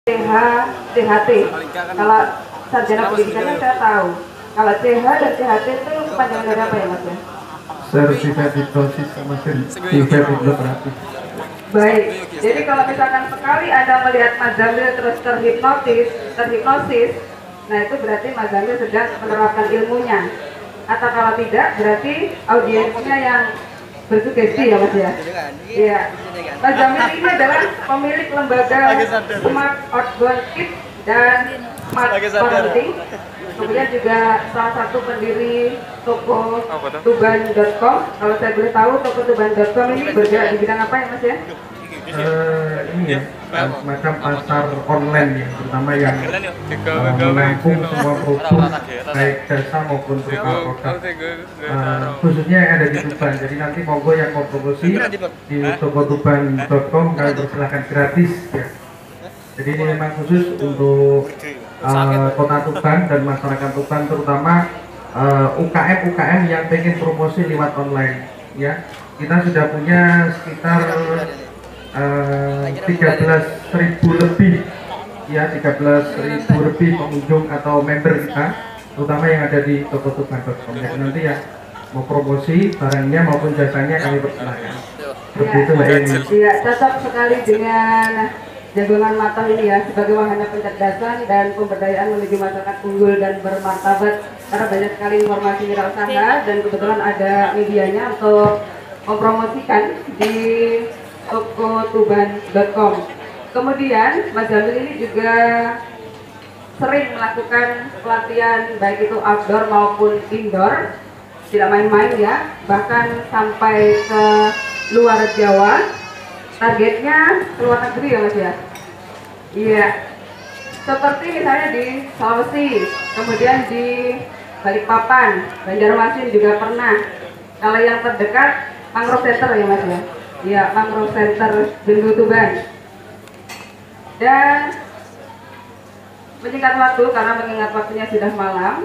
TH, THT. Kalau sarjana pendidikannya saya tahu. Kalau CH dan CHT itu kepanjangan dari apa ya Mas ya? Certified Hypnosis sama Certified Hypnotherapy. Baik, jadi kalau misalkan sekali Anda melihat Mas Zamil terus terhipnosis, nah itu berarti Mas Zamil sedang menerapkan ilmunya. Atau kalau tidak, berarti audiensnya yang bersugesti ya Mas ya? Iya. Mas Zamil ini adalah pemilik lembaga Smart Outbound Kids dan Smart Parenting. Kemudian juga salah satu pendiri toko tuban.com. Kalau saya boleh tahu, toko tuban.com ini bergerak di bidang apa ya Mas ya? Ini ya, semacam pasar online ya, terutama yang menampung semua produk baik jasa maupun berupa produk, khususnya yang ada di Tuban. Jadi nanti monggo yang mau promosi di tokotuban.com kalian persilahkan gratis ya. Jadi ini memang khusus untuk kota Tuban dan masyarakat Tuban, terutama UKM yang pengen promosi lewat online ya. Kita sudah punya sekitar 13.000 lebih ya, 13.000 lebih pengunjung atau member kita, terutama yang ada di tokotuban.com. Jadi nanti ya mau promosi barangnya maupun jasanya kami persilahkan. Seperti itu Mbak Eni. Iya, cocok sekali dengan jagongan mata ini ya, sebagai wahana pencerdasan dan pemberdayaan menuju masyarakat unggul dan bermartabat, karena banyak sekali informasi wirausaha dan kebetulan ada medianya untuk mempromosikan di tokotuban.com. Kemudian Mas Zamil ini juga sering melakukan pelatihan baik itu outdoor maupun indoor, tidak main-main ya, bahkan sampai ke luar Jawa. Targetnya ke luar negeri ya Mas ya? Iya. Seperti misalnya di Sulawesi, kemudian di Balikpapan, Banjarmasin juga pernah. Kalau yang terdekat Mangrove Center ya Mas ya? Iya, Mangrove Center Bendu Tuban. Dan menyingkat waktu karena mengingat waktunya sudah malam,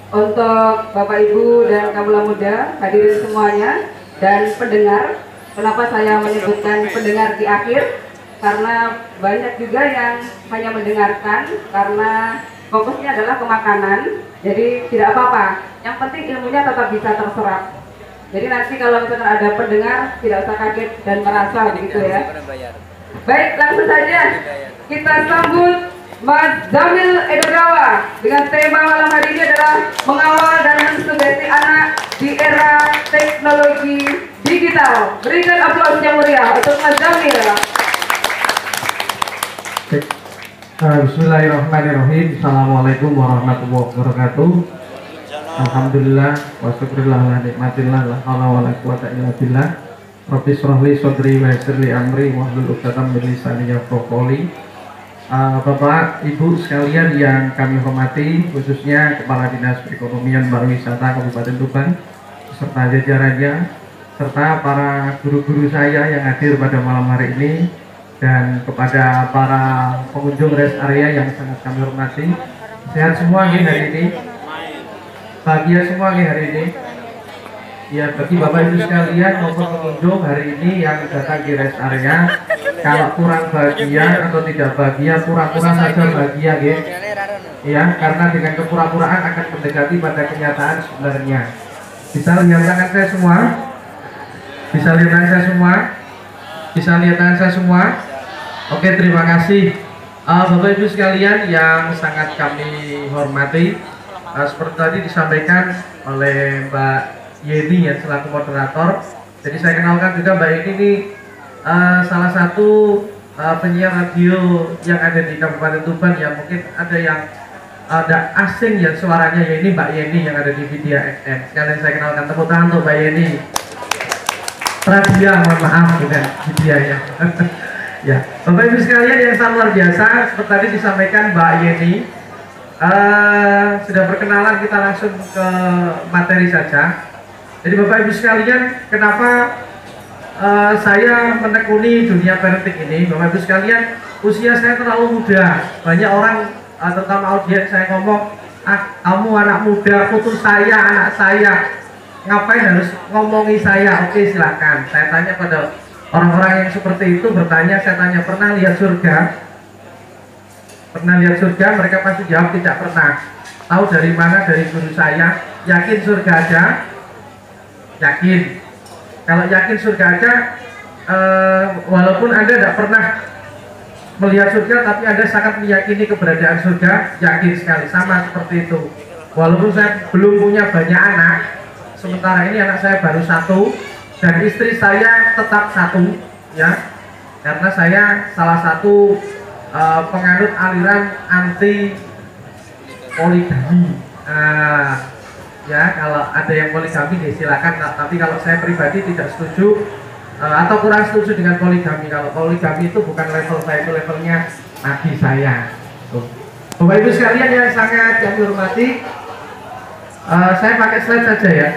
untuk Bapak Ibu dan Kawula Muda, hadirin semuanya dan pendengar. Kenapa saya menyebutkan pendengar di akhir? Karena banyak juga yang hanya mendengarkan karena fokusnya adalah ke makanan. Jadi tidak apa-apa, yang penting ilmunya tetap bisa terserap. Jadi nanti kalau misalkan ada pendengar, tidak usah kaget dan merasa begitu ya. Baik, langsung saja kita sambut Mas Zamil Edogawa dengan tema malam hari ini adalah mengawal dan mensugesti anak di era teknologi digital. Berikan aplaus yang meriah untuk Mas Zamil. Bismillahirrahmanirrahim. Assalamualaikum warahmatullahi wabarakatuh. Alhamdulillah wa syukurillah la nikmatillah la haula wala quwata illa billah. Rabbi shrah li sadri wa yassir li amri wahlul 'uqdatam min lisani yafqahu qawli. Bapak, Ibu sekalian yang kami hormati, khususnya Kepala Dinas Perekonomian Pariwisata Kabupaten Tuban serta jajarannya, serta para guru-guru saya yang hadir pada malam hari ini, dan kepada para pengunjung rest area yang sangat kami hormati. Sehat semua nih hari ini, bahagia semua nih hari ini. Ya, bagi Bapak Ibu sekalian maupun pengunjung hari ini yang datang di rest area, kalau kurang bahagia atau tidak bahagia, pura-pura saja bahagia gitu. Ya, karena dengan kepura-puraan akan mendekati pada kenyataan sebenarnya. Bisa lihat tangan saya semua? Bisa lihat tangan saya semua? Bisa lihat tangan saya semua? Oke, terima kasih. Bapak Ibu sekalian yang sangat kami hormati, seperti tadi disampaikan oleh Mbak Yeni yang selaku moderator. Jadi saya kenalkan juga Mbak Yeni ini salah satu penyiar radio yang ada di Kabupaten Tuban ya. Mungkin ada asing yang suaranya, ya ini Mbak Yeni yang ada di Vidya FM. Sekalian saya kenalkan, tepuk tangan untuk Mbak Yeni. Radia, mohon maaf bukan Vidya ya. Ya, Bapak Ibu sekalian yang sangat luar biasa, seperti tadi disampaikan Mbak Yeni, sudah perkenalan, kita langsung ke materi saja. Jadi Bapak Ibu sekalian, kenapa saya menekuni dunia parenting ini? Bapak Ibu sekalian, usia saya terlalu muda. Banyak orang, terutama audiens saya ngomong, kamu anak muda, putus saya, anak saya, ngapain harus ngomongi saya? Oke, silakan. Saya tanya pada orang-orang yang seperti itu, bertanya, saya tanya, pernah lihat surga? Pernah lihat surga? Mereka pasti jawab tidak pernah. Tahu dari mana? Dari guru saya. Yakin surga ada? Yakin. Kalau yakin surga ada, walaupun Anda tidak pernah melihat surga, tapi Anda sangat meyakini keberadaan surga, yakin sekali. Sama seperti itu. Walaupun saya belum punya banyak anak, sementara ini anak saya baru satu, dan istri saya tetap satu, ya, karena saya salah satu penganut aliran anti poligami. Ya, kalau ada yang poligami ya silakan, tapi kalau saya pribadi tidak setuju atau kurang setuju dengan poligami. Kalau poligami itu bukan level saya, itu levelnya nabi saya. Bapak Ibu sekalian yang sangat kami hormati, saya pakai slide saja ya.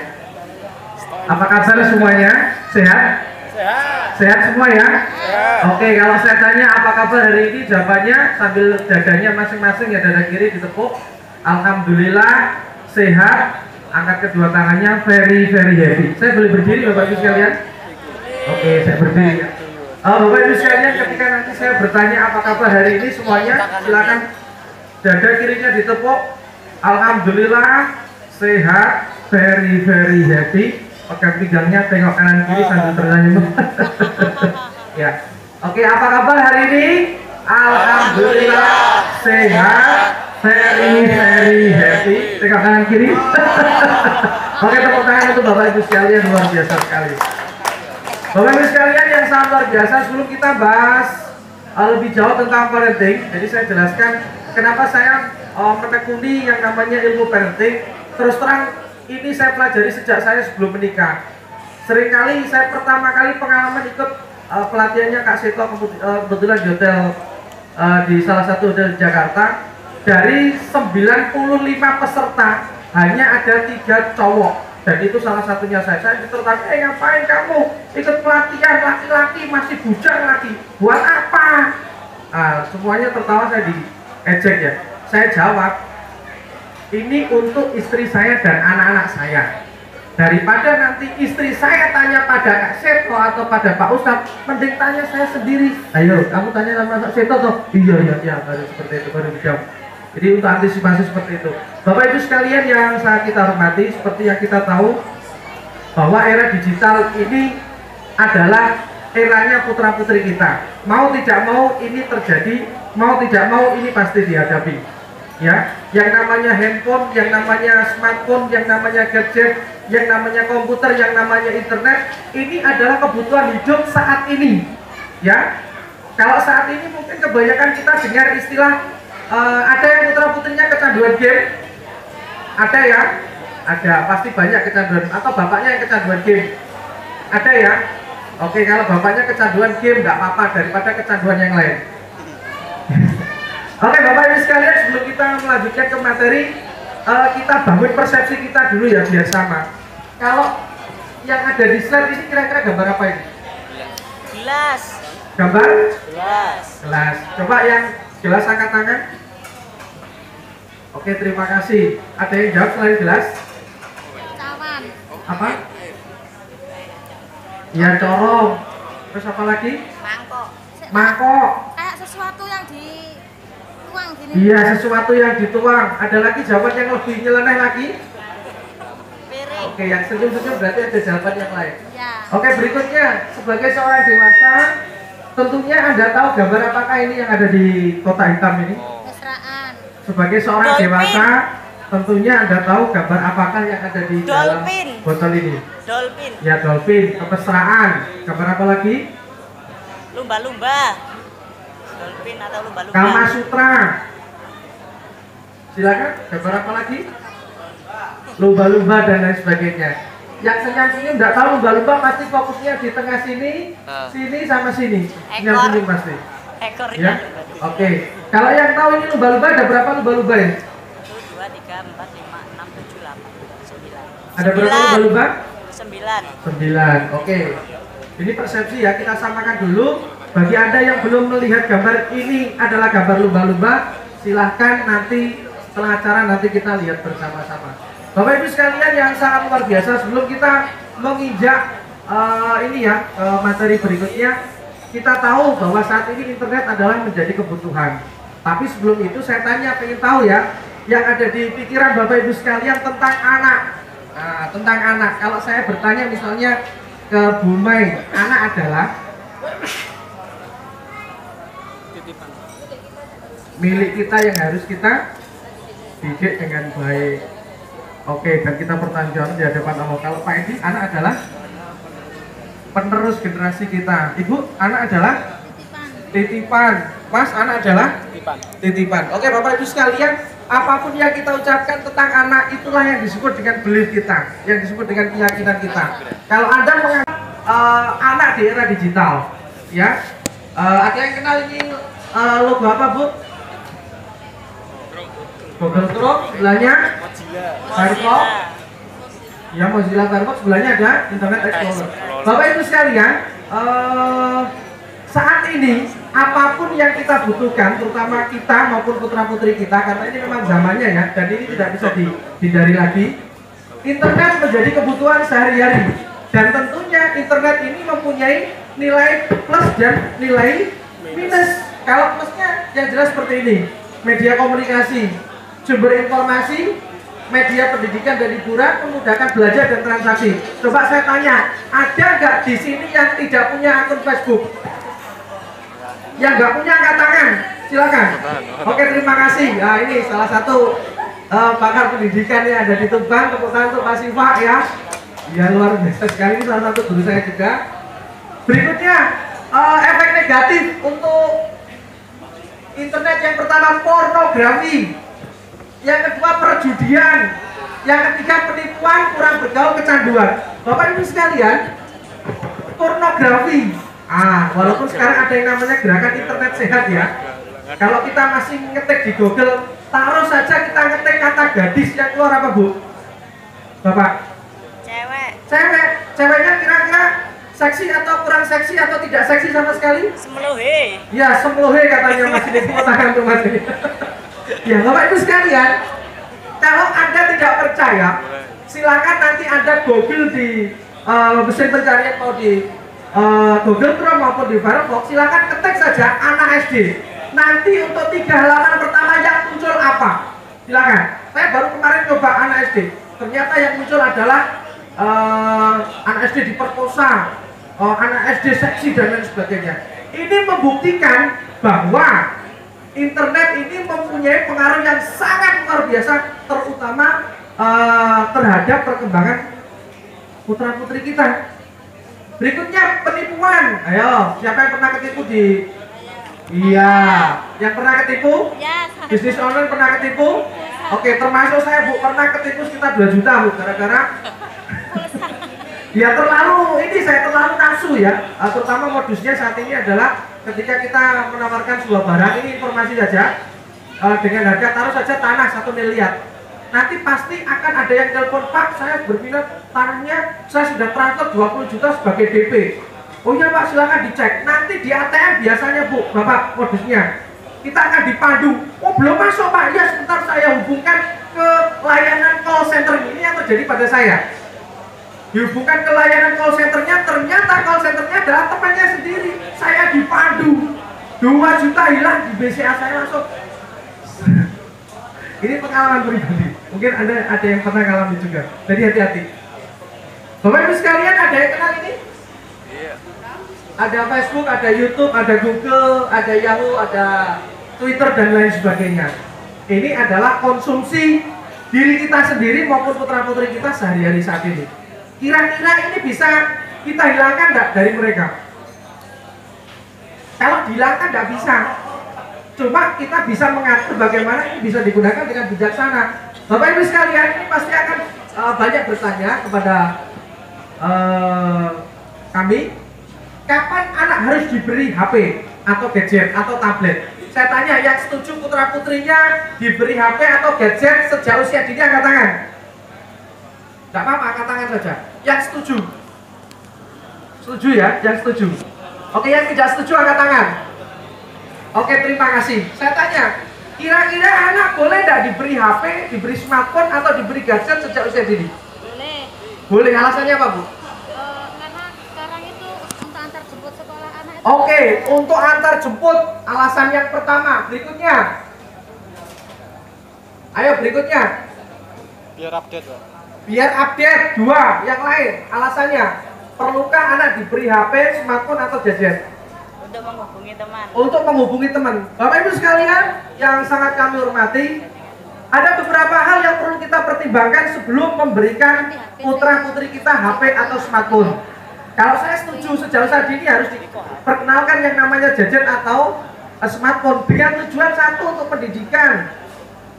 Apa kabar semuanya? Sehat? Sehat semua ya? Oke, kalau saya tanya apa kabar hari ini, jawabannya sambil dadanya masing-masing ya, dada kiri ditepuk. Alhamdulillah sehat. Angkat kedua tangannya, very happy. Saya boleh berdiri Bapak Ibu sekalian? Oke, saya berdiri ya. Bapak Ibu sekalian, ketika nanti saya bertanya apa kabar hari ini, semuanya silakan dada kirinya ditepuk. Alhamdulillah sehat, very happy. Pegang pinggangnya, tengok kanan kiri sambil tersenyum. Ya. Oke, apa kabar hari ini? Alhamdulillah sehat, very happy. Tengok kanan kiri. Oke, tepuk tangan untuk Bapak Ibu sekalian, luar biasa sekali. Bapak Ibu sekalian yang sangat luar biasa, sebelum kita bahas lebih jauh tentang parenting, jadi saya jelaskan kenapa saya menekuni yang namanya ilmu parenting. Terus terang, ini saya pelajari sejak saya sebelum menikah. Seringkali saya pertama kali pengalaman ikut pelatihannya Kak Seto, kebetulan di hotel di salah satu hotel di Jakarta. Dari 95 peserta hanya ada 3 cowok, dan itu salah satunya saya. Saya tertanya, ngapain kamu ikut pelatihan laki-laki, masih bujang lagi, buat apa? Semuanya tertawa, saya diejek ya. Saya jawab, ini untuk istri saya dan anak-anak saya. Daripada nanti istri saya tanya pada Kak Seto atau pada Pak Ustadz, mending tanya saya sendiri. Ayo, kamu tanya sama Kak Seto toh? Iya, baru seperti itu, baru dijawab. Jadi untuk antisipasi seperti itu. Bapak Ibu sekalian yang sangat kita hormati, seperti yang kita tahu bahwa era digital ini adalah eranya putra-putri kita. Mau tidak mau ini terjadi, mau tidak mau ini pasti dihadapi. Ya, yang namanya handphone, yang namanya smartphone, yang namanya gadget, yang namanya komputer, yang namanya internet, ini adalah kebutuhan hidup saat ini. Ya, kalau saat ini mungkin kebanyakan kita dengar istilah ada yang putra-putrinya kecanduan game, ada ya, ada, pasti banyak kecanduan, atau bapaknya yang kecanduan game, ada ya. Oke, kalau bapaknya kecanduan game nggak apa-apa daripada kecanduan yang lain. Oke, Bapak Ibu sekalian, sebelum kita melanjutkan ke materi, kita bangun persepsi kita dulu ya, biar sama. Kalau yang ada di slide ini kira-kira gambar apa ini? Gelas. Gambar? Gelas. Gelas. Coba yang gelas angkat tangan. Oke, terima kasih. Ada yang jawab selain gelas? Cawan. Apa? Ya, corong. Terus apa lagi? Mangkok. Mangkok. Kayak sesuatu yang dituang gini. Iya, sesuatu yang dituang. Ada lagi jawaban yang lebih nyeleneh lagi? Piring. Oke, yang senyum-senyum berarti ada jawaban yang lain. Ya. Oke, berikutnya, sebagai seorang dewasa, tentunya Anda tahu gambar apakah ini yang ada di kotak hitam ini? Mesraan. Sebagai seorang Dolphin. dewasa, tentunya Anda tahu gambar apakah yang ada di dalam Dolphin. botol ini? Dolphin. Ya, dolphin, kemesraan. Gambar apa lagi? Lumba-lumba. Dolphin atau lumba-lumba. Kama Sutra. Silakan, gambar apa lagi? Lumba-lumba dan lain sebagainya. Yang senyum-senyum nggak tahu lumba-lumba pasti fokusnya di tengah sini, sini sama sini. Senyum-senyum pasti. Ekornya. Ya, oke. Kalau yang tahu ini lumba-lumba, ada berapa lumba-lumba ya? 1, 2, 3, 4, 5, 6, 7, 8, 9. Ada berapa lumba-lumba? 9. 9. Oke. Ini persepsi ya, kita samakan dulu. Bagi Anda yang belum melihat gambar ini adalah gambar lumba-lumba, silahkan nanti setelah acara nanti kita lihat bersama-sama. Bapak Ibu sekalian yang sangat luar biasa, sebelum kita menginjak ini ya materi berikutnya, kita tahu bahwa saat ini internet adalah menjadi kebutuhan. Tapi sebelum itu saya tanya, pengen tahu ya, yang ada di pikiran Bapak Ibu sekalian tentang anak. Nah, tentang anak. Kalau saya bertanya misalnya ke Bu Mai, anak adalah milik kita yang harus kita didik dengan baik. Oke, dan kita bertanggung di hadapan Allah. Kalau Pak Edi, anak adalah penerus generasi kita. Ibu, anak adalah titipan. Mas, anak adalah titipan. Oke, Bapak Ibu sekalian, apapun yang kita ucapkan tentang anak, itulah yang disebut dengan belief kita, yang disebut dengan keyakinan kita. Kalau Anda menganggap anak di era digital, ya, ada yang kenal ini logo apa, Bu? Google Chrome, sebelahnya Firefox. Ya, Mozilla Firefox, sebelahnya ada Internet Explorer. Bapak Ibu sekalian, saat ini apapun yang kita butuhkan, terutama kita maupun putra-putri kita, karena ini memang zamannya ya, dan ini tidak bisa dihindari lagi. Internet menjadi kebutuhan sehari-hari, dan tentunya internet ini mempunyai nilai plus dan nilai minus. Kalau plusnya yang jelas seperti ini: media komunikasi, sumber informasi, media pendidikan dan hiburan, memudahkan belajar dan transaksi. Coba saya tanya, ada nggak di sini yang tidak punya akun Facebook? Yang nggak punya angkat tangan, silakan. Oke, terima kasih. Nah, ini salah satu pakar pendidikan yang ada di Tuban. Tepuk tangan untuk Pak Siva ya. Ya, luar biasa sekali. Ini salah satu guru saya juga. Berikutnya, efek negatif untuk internet. Yang pertama, pornografi. Yang kedua, perjudian. Yang ketiga, penipuan, kurang bergaul, kecanduan. Bapak Ibu sekalian, pornografi. Walaupun sekarang ada yang namanya gerakan internet sehat ya. Kalau kita masih ngetik di Google, taruh saja kita ngetik kata gadis, yang keluar apa, Bu? Bapak? Cewek. Ceweknya kira-kira seksi atau kurang seksi atau tidak seksi sama sekali? Semlohe. Ya, semlohe katanya Mas ini. Tangan untuk Mas ini. Ya, Bapak Ibu sekalian, kalau Anda tidak percaya, silakan nanti Anda Google di mesin pencarian, mau di Google Chrome maupun di Firefox, silakan ketik saja anak SD. Nanti untuk 3 halaman pertama yang muncul apa? Silakan. Saya baru kemarin coba anak SD. Ternyata yang muncul adalah anak SD diperkosa, anak SD seksi dan lain sebagainya. Ini membuktikan bahwa internet ini mempunyai pengaruh yang sangat luar biasa, terutama terhadap perkembangan putra-putri kita. Berikutnya, penipuan. Ayo, siapa yang pernah ketipu di? Iya, yang pernah ketipu? Bisnis online pernah ketipu? Oke, termasuk saya, Bu, pernah ketipu sekitar 2 juta, Bu, gara-gara ya saya terlalu nafsu ya. Terutama modusnya saat ini adalah ketika kita menawarkan sebuah barang, ini informasi saja, dengan harga taruh saja tanah 1 miliar. Nanti pasti akan ada yang telepon, Pak, saya berminat tanahnya, saya sudah transfer 20 juta sebagai DP. Oh iya Pak, silakan dicek. Nanti di ATM biasanya, Bu, Bapak, modusnya kita akan dipandu. Oh, belum masuk Pak, ya sebentar saya hubungkan ke layanan call center. Ini yang terjadi pada saya. Dihubungkan ke layanan call centernya, ternyata call centernya adalah temannya sendiri. Saya dipandu, 2 juta hilang di BCA saya langsung. Ini pengalaman pribadi. Mungkin ada yang pernah ngalami juga. Jadi hati-hati. Bapak Ibu sekalian, ada yang kenal ini? Iya. Ada Facebook, ada YouTube, ada Google, ada Yahoo, ada Twitter dan lain sebagainya. Ini adalah konsumsi diri kita sendiri maupun putra-putri kita sehari-hari saat ini. Kira-kira ini bisa kita hilangkan nggak dari mereka? Kalau dihilangkan nggak bisa. Cuma kita bisa mengatur bagaimana ini bisa digunakan dengan bijaksana. Bapak Ibu sekalian, ini pasti akan banyak bertanya kepada kami, kapan anak harus diberi HP atau gadget atau tablet? Saya tanya, yang setuju putra-putrinya diberi HP atau gadget sejak usia dini angkat tangan. Tidak apa-apa, angkat tangan saja. Yang setuju? Setuju ya, yang setuju. Oke, yang tidak setuju angkat tangan. Oke, terima kasih. Saya tanya, kira-kira anak boleh tidak diberi HP, diberi smartphone, atau diberi gadget sejak usia dini? Boleh. Boleh, alasannya apa, Bu? Karena sekarang itu untuk antar jemput sekolah anak Oke, untuk antar jemput alasan yang pertama. Berikutnya. Ayo berikutnya. Biar update, Pak. Biar update. Dua, yang lain alasannya. Perlukah anak diberi HP, smartphone atau gadget? Untuk menghubungi teman. Untuk menghubungi teman. Bapak Ibu sekalian yang sangat kami hormati, ada beberapa hal yang perlu kita pertimbangkan sebelum memberikan putra putri kita HP atau smartphone. Kalau saya setuju sejauh saat ini harus diperkenalkan yang namanya gadget atau smartphone dengan tujuan satu untuk pendidikan,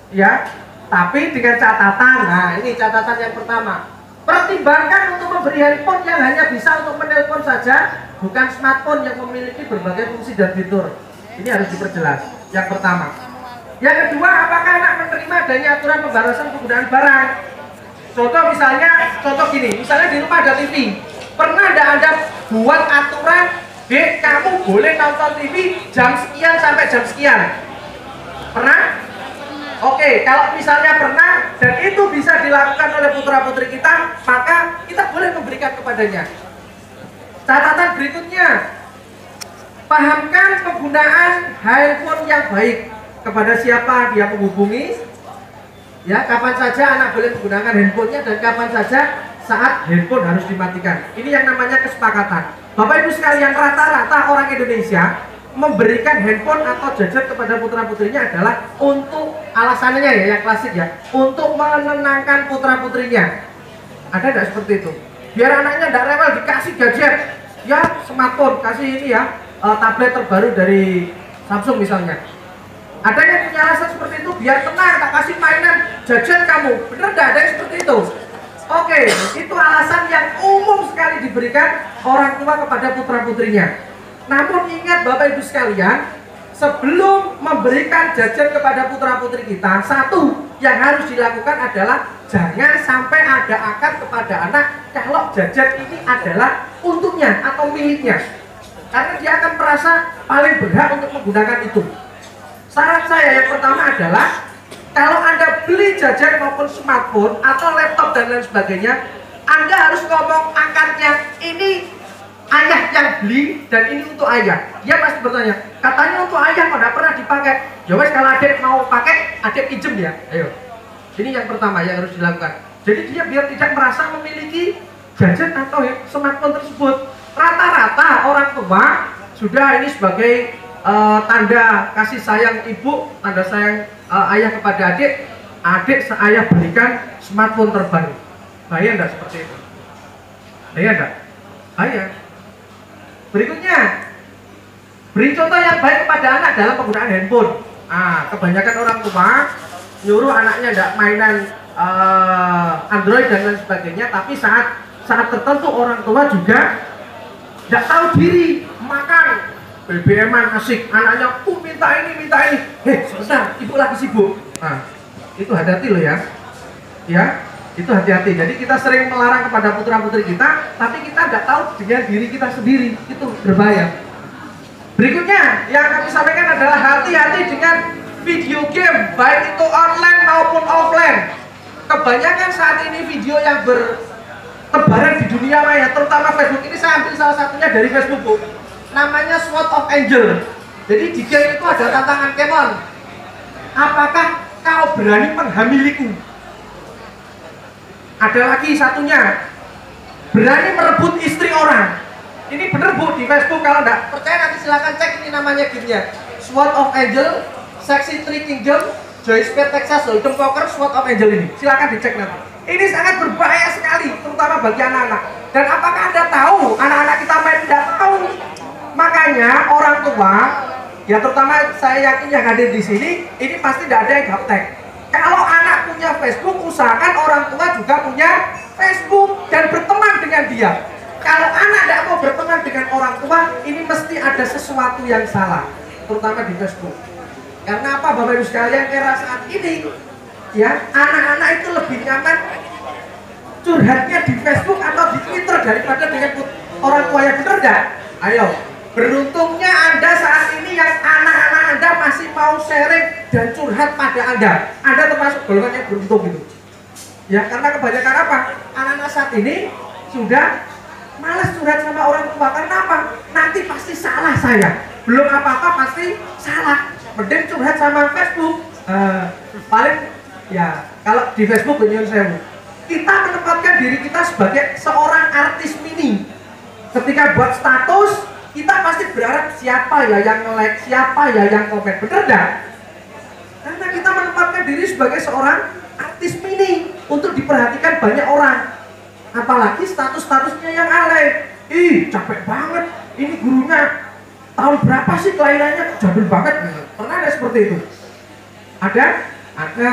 ya. Tapi dengan catatan. Nah, ini catatan yang pertama. Pertimbangkan untuk memberi handphone yang hanya bisa untuk menelpon saja, bukan smartphone yang memiliki berbagai fungsi dan fitur. Ini harus diperjelas. Yang pertama. Yang kedua, apakah anak menerima adanya aturan pembatasan penggunaan barang? Contoh gini, misalnya di rumah ada TV. Pernah tidak Anda buat aturan, Dek, kamu boleh nonton TV jam sekian sampai jam sekian? Pernah? Oke, kalau misalnya pernah dan itu bisa dilakukan oleh putra-putri kita, maka kita boleh memberikan kepadanya. Catatan berikutnya, pahamkan penggunaan handphone yang baik. Kepada siapa dia menghubungi, ya, kapan saja anak boleh menggunakan handphonenya dan kapan saja saat handphone harus dimatikan. Ini yang namanya kesepakatan. Bapak Ibu sekalian, rata-rata orang Indonesia memberikan handphone atau gadget kepada putra putrinya adalah untuk alasannya ya, yang klasik ya, untuk menenangkan putra putrinya. Ada tidak seperti itu? Biar anaknya tidak rewel, dikasih gadget, ya, smartphone, kasih ini ya, tablet terbaru dari Samsung misalnya. Ada yang punya alasan seperti itu, biar tenang, tak kasih mainan jajan kamu. Bener nggak ada yang seperti itu? Oke, itu alasan yang umum sekali diberikan orang tua kepada putra putrinya. Namun ingat Bapak Ibu sekalian, sebelum memberikan jajan kepada putra putri kita, satu yang harus dilakukan adalah jangan sampai ada akad kepada anak kalau jajan ini adalah untuknya atau miliknya. Karena dia akan merasa paling berhak untuk menggunakan itu. Saran saya yang pertama adalah kalau Anda beli jajan maupun smartphone atau laptop dan lain sebagainya, Anda harus ngomong akadnya, ini ayah yang beli dan ini untuk ayah. Dia pasti bertanya, katanya untuk ayah kok tidak pernah dipakai. Ya wes, kalau adik mau pakai, adik pinjem ya. Ayo. Ini yang pertama yang harus dilakukan. Jadi dia biar tidak merasa memiliki jajan atau smartphone tersebut. Rata-rata orang tua sudah ini sebagai tanda kasih sayang ibu, tanda sayang ayah kepada adik, ayah berikan smartphone terbaru. Bahaya enggak seperti itu? Bahaya enggak? Bahaya. Berikutnya, beri contoh yang baik kepada anak dalam penggunaan handphone. Kebanyakan orang tua nyuruh anaknya enggak mainan Android dan lain sebagainya, tapi saat tertentu orang tua juga enggak tahu diri, makan BBM-an asik, anaknya minta ini, sebentar, ibu lagi sibuk. Nah, itu hati-hati loh ya. Ya, itu hati-hati. Jadi kita sering melarang kepada putra-putri kita, tapi kita nggak tahu dengan diri kita sendiri, itu berbahaya. Berikutnya, yang kami sampaikan adalah hati-hati dengan video game, baik itu online maupun offline. Kebanyakan saat ini video yang bertebaran di dunia maya, terutama Facebook, ini saya ambil salah satunya dari Facebook, Bu. Namanya Sword of Angel. Jadi di game itu ada tantangan kemon. Apakah kau berani menghamiliku? Ada lagi satunya, berani merebut istri orang. Ini bener Bu di Facebook, kalau enggak percaya nanti silahkan cek, ini namanya gamenya Sword of Angel, Sexy Three Kingdom, Joy Speed Texas, Hold'em Poker, Sword of Angel ini. Silahkan dicek nanti. Ini sangat berbahaya sekali, terutama bagi anak-anak. Dan apakah Anda tahu anak-anak kita main? Tidak tahu. Makanya orang tua, ya terutama saya yakin yang hadir di sini, ini pasti tidak ada yang gaptek. Kalau anak punya Facebook, usahakan orang tua juga punya Facebook dan berteman dengan dia. Kalau anak tidak mau berteman dengan orang tua, ini mesti ada sesuatu yang salah, terutama di Facebook. Karena apa, Bapak Ibu sekalian, era saat ini, ya anak-anak itu lebih nyaman curhatnya di Facebook atau di Twitter daripada dengan orang tua yang benar enggak? Ayo. Beruntungnya Anda saat ini yang anak-anak Anda masih mau sharing dan curhat pada Anda. Anda termasuk golongan yang beruntung itu. Ya, karena kebanyakan apa? Anak-anak saat ini sudah Males curhat sama orang tua, karena apa? Nanti pasti salah saya. Belum apa-apa pasti salah. Mending curhat sama Facebook. Paling ya kalau di Facebook benyun sewu. Kita menempatkan diri kita sebagai seorang artis mini. Ketika buat status, kita pasti berharap siapa ya yang like, siapa ya yang komen. Bener dah? Karena kita menempatkan diri sebagai seorang artis mini untuk diperhatikan banyak orang. Apalagi status-statusnya yang alay. Ih, capek banget. Ini gurunya tahun berapa sih kelahirannya? Jadul banget. Pernah ada seperti itu? Ada? Ada.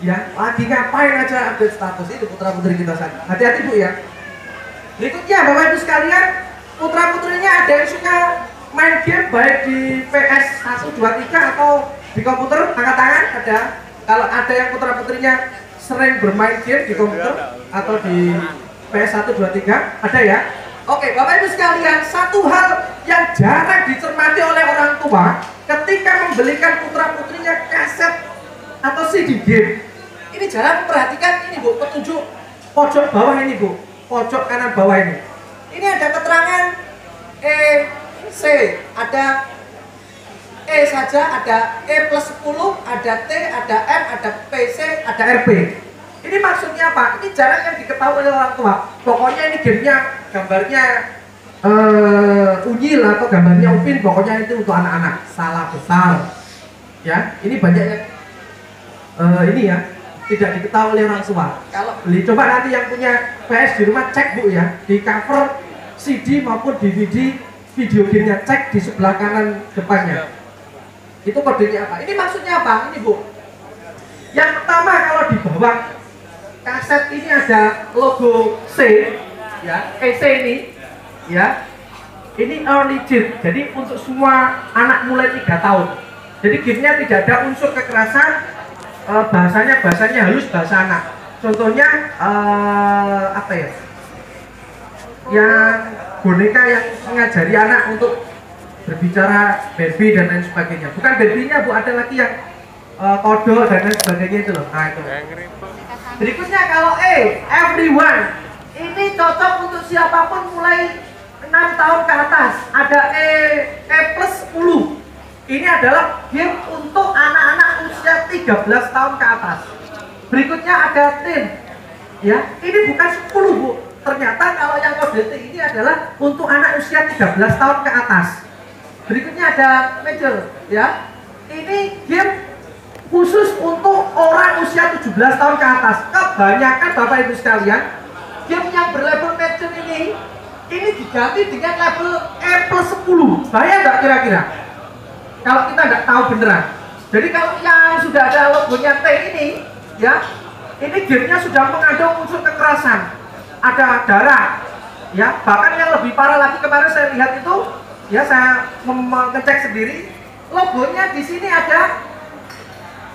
Ya, lagi ngapain aja update status itu putra-putri kita saja. Hati-hati Bu ya. Berikutnya Bapak Ibu sekalian, putra-putrinya ada yang suka main game baik di PS 1, 2, 3 atau di komputer, angkat tangan. Ada. Kalau ada yang putra-putrinya sering bermain game di komputer atau di PS 1, 2, 3, ada ya? Oke, Bapak Ibu sekalian, satu hal yang jarang dicermati oleh orang tua ketika membelikan putra-putrinya kaset atau CD game. Ini jarang memperhatikan ini Bu, petunjuk pojok bawah ini Bu, pojok kanan bawah ini. Ini ada keterangan E, C, ada E saja, ada E plus 10, ada T, ada M, ada PC, ada RP. Ini maksudnya apa? Ini jarang yang diketahui oleh orang tua. Pokoknya ini gamenya, gambarnya unyil atau gambarnya upin, pokoknya itu untuk anak-anak. Salah besar. Ya, ini banyak yang ini ya, tidak diketahui oleh orang tua. Kalau beli, coba nanti yang punya PS di rumah cek Bu ya, di cover CD maupun DVD video gamenya, cek di sebelah kanan depannya. Itu kodenya apa? Ini maksudnya apa? Ini Bu. Yang pertama, kalau di bawah kaset ini ada logo C, ya, EC ini, ya. Ini early gen, jadi untuk semua anak mulai 3 tahun. Jadi gamenya tidak ada unsur kekerasan. Bahasanya halus, bahasa anak. Contohnya apa ya? Yang boneka yang mengajari anak untuk berbicara Barbie dan lain sebagainya. Bukan Barbie-nya Bu, ada lagi yang kodok dan lain sebagainya itu loh. Nah, itu. Berikutnya kalau E, everyone. Ini cocok untuk siapapun mulai 6 tahun ke atas. Ada E plus 10. Ini adalah game untuk anak-anak usia 13 tahun ke atas. Berikutnya ada teen. Ya, ini bukan 10 Bu. Ternyata kalau yang kode T ini adalah untuk anak usia 13 tahun ke atas. Berikutnya ada major, ya. Ini game khusus untuk orang usia 17 tahun ke atas. Kebanyakan Bapak Ibu sekalian, game yang berlabel major ini diganti dengan label E plus 10. Bahaya nggak kira-kira? Kalau kita nggak tahu beneran. Jadi kalau yang sudah ada logonya T ini, ya, ini gamenya sudah mengandung unsur kekerasan. Ada darah, ya. Bahkan yang lebih parah lagi, kemarin saya lihat itu, ya, saya mengecek sendiri, logonya di sini ada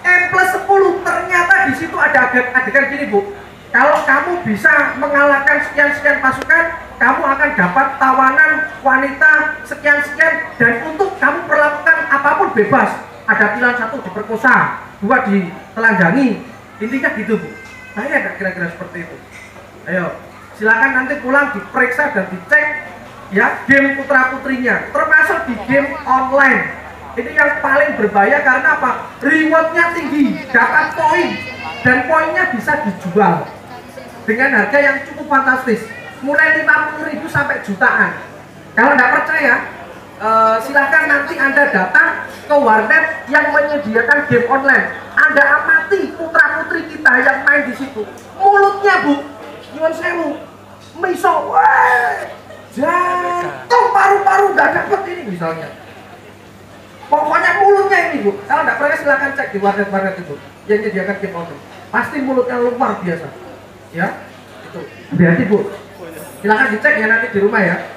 E plus 10. Ternyata di situ ada adegan gini Bu. Kalau kamu bisa mengalahkan sekian-sekian pasukan, kamu akan dapat tawanan wanita sekian-sekian, dan untuk kamu perlakukan apapun bebas. Ada pilihan 1 diperkosa, 2 ditelanjangi. Intinya gitu Bu. Saya nggak kira-kira seperti itu. Ayo, silakan nanti pulang diperiksa dan dicek ya game putra-putrinya, termasuk di game online. Ini yang paling berbahaya karena apa? Rewardnya tinggi, dapat poin, dan poinnya bisa dijual dengan harga yang cukup fantastis, mulai 50.000 sampai jutaan. Kalau nggak percaya, silahkan nanti Anda datang ke warnet yang menyediakan game online. Anda amati putra-putri kita yang main di situ. Mulutnya Bu, nyuwun sewu, miso, jantung paru-paru nggak dapet ini misalnya. Pokoknya mulutnya ini Bu. Kalau nggak percaya silahkan cek di warnet-warnet itu yang menyediakan game online. Pasti mulutnya luar biasa. Ya, itu. Hati-hati Bu. Silahkan dicek ya nanti di rumah ya.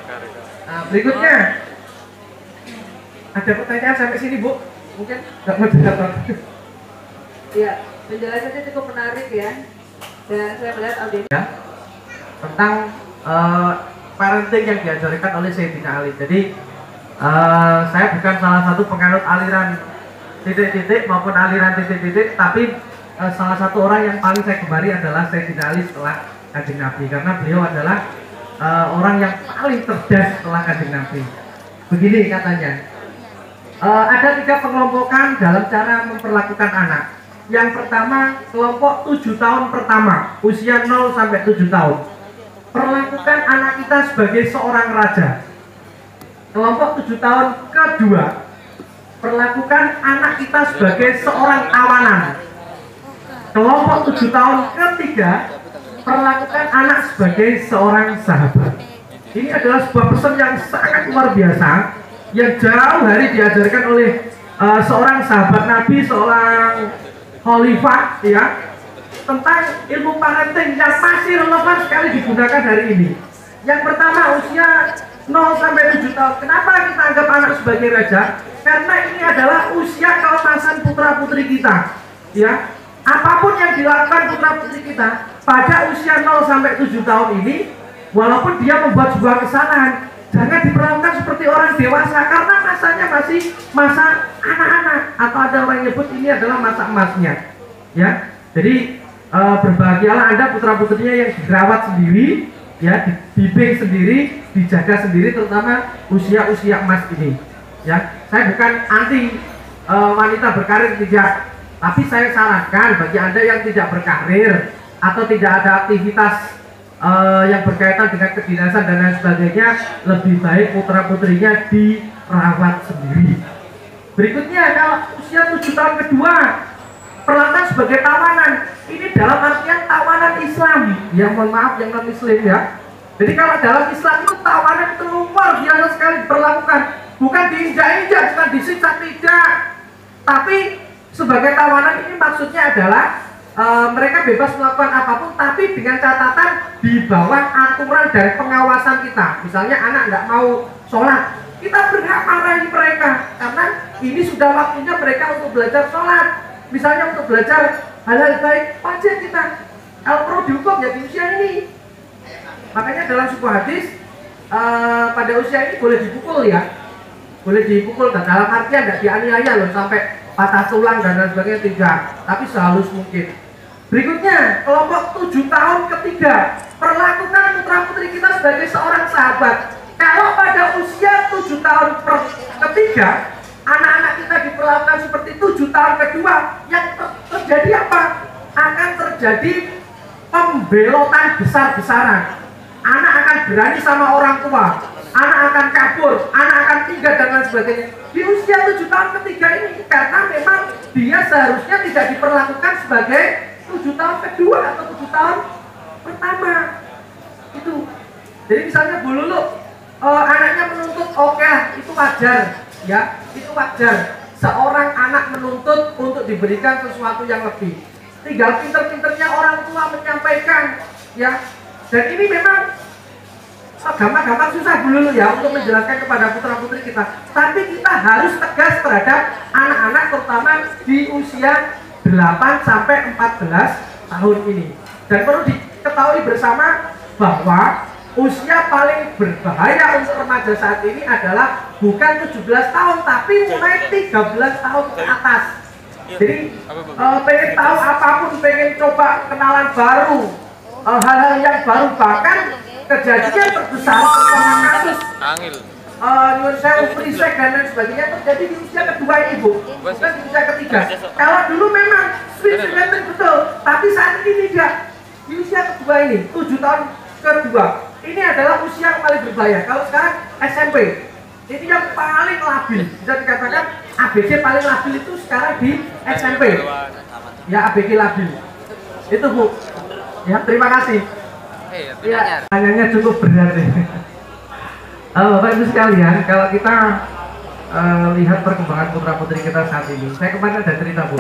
Nah, berikutnya ada pertanyaan sampai sini Bu? Mungkin nggak mau jawab. Ya, penjelasannya cukup menarik ya. Dan saya melihat audiens Ya, tentang parenting yang diajarkan oleh Sayyidina Ali. Jadi saya bukan salah satu penganut aliran titik-titik maupun aliran titik-titik, tapi salah satu orang yang paling saya gemari adalah Sayyidina Ali setelah Kanjeng Nabi, karena beliau adalah orang yang paling cerdas setelah Kanjeng Nabi. Begini katanya, ada 3 pengelompokan dalam cara memperlakukan anak. Yang pertama, kelompok 7 tahun pertama, usia 0 sampai 7 tahun. Perlakukan anak kita sebagai seorang raja. Kelompok 7 tahun kedua, perlakukan anak kita sebagai seorang tawanan. Kelompok 7 tahun ketiga, perlakukan anak sebagai seorang sahabat. Ini adalah sebuah pesan yang sangat luar biasa, yang jauh hari diajarkan oleh seorang sahabat Nabi, seorang khalifah, ya, tentang ilmu parenting yang masih relevan sekali digunakan hari ini. Yang pertama, usia 0 sampai 7 tahun. Kenapa kita anggap anak sebagai raja? Karena ini adalah usia keemasan putra putri kita, ya. Apapun yang dilakukan putra putri kita pada usia 0 sampai 7 tahun ini, walaupun dia membuat sebuah kesalahan, jangan diperlakukan seperti orang dewasa, karena masanya masih masa anak-anak, atau ada orang yang nyebut ini adalah masa emasnya, ya. Jadi berbahagialah Anda putra putrinya yang dirawat sendiri, ya, dibimbing sendiri, dijaga sendiri, terutama usia-usia emas ini, ya. Saya bukan anti wanita berkarir, tidak, tapi saya sarankan bagi Anda yang tidak berkarir atau tidak ada aktivitas yang berkaitan dengan kedinasan dan lain sebagainya, lebih baik putra putrinya dirawat sendiri. Berikutnya, kalau usia 7 tahun kedua, perlakuan sebagai tawanan. Ini dalam artian tawanan Islam, yang mohon maaf yang non Muslim, ya. Jadi kalau dalam Islam itu tawanan itu luar biasa sekali diperlakukan, bukan diinjak-injak, bukan disiksa, tidak, tapi sebagai tawanan ini maksudnya adalah mereka bebas melakukan apapun, tapi dengan catatan di bawah aturan dari pengawasan kita. Misalnya anak nggak mau sholat, kita berhak marahi mereka, karena ini sudah waktunya mereka untuk belajar sholat. Misalnya untuk belajar hal-hal baik, wajib kita. Kalau perlu dihukum ya di usia ini. Makanya dalam sebuah hadis, pada usia ini boleh dipukul, ya. Boleh dipukul, dan dalam artian tidak dianiaya loh sampai patah tulang dan lain sebagainya, tidak, tapi sehalus mungkin. Berikutnya, kelompok 7 tahun ketiga, perlakukan putra putri kita sebagai seorang sahabat. Kalau pada usia 7 tahun ketiga, anak-anak kita diperlakukan seperti 7 tahun kedua, yang terjadi apa? Akan terjadi pembelotan besar-besaran. Anak akan berani sama orang tua, anak akan kabur, anak akan tinggal dan lain sebagainya. Di usia 7 tahun ketiga ini, karena memang dia seharusnya tidak diperlakukan sebagai 7 tahun kedua atau 7 tahun pertama. Itu. Jadi misalnya Bu Lulu, anaknya menuntut, oke, itu wajar, ya, itu wajar. Seorang anak menuntut untuk diberikan sesuatu yang lebih. Tinggal pinter-pinternya orang tua menyampaikan, ya. Dan ini memang gampang-gampang susah dulu, ya, untuk menjelaskan kepada putra-putri kita. Tapi kita harus tegas terhadap anak-anak, terutama di usia 8 sampai 14 tahun ini. Dan perlu diketahui bersama bahwa usia paling berbahaya untuk remaja saat ini adalah bukan 17 tahun, tapi mulai 13 tahun ke atas. Jadi pengen tahu apapun, pengen coba kenalan baru, hal-hal yang baru, bahkan kejadian terbesar terutama kasus nyuwun sewu frisek dan lain sebagainya terjadi di usia kedua ini, Bu, bukan di usia ketiga. Kalau dulu memang frisek betul, tapi saat ini tidak. Di usia kedua ini, 7 tahun kedua, ini adalah usia yang paling berbahaya. Kalau sekarang SMP, ini yang paling labil, bisa dikatakan ABG paling labil itu sekarang di SMP, ya, ABG labil itu, Bu, ya. Terima kasih. Ya, tanyanya cukup berat nih. Bapak Ibu sekalian, kalau kita lihat perkembangan putra putri kita saat ini, saya kemarin ada cerita, Bu.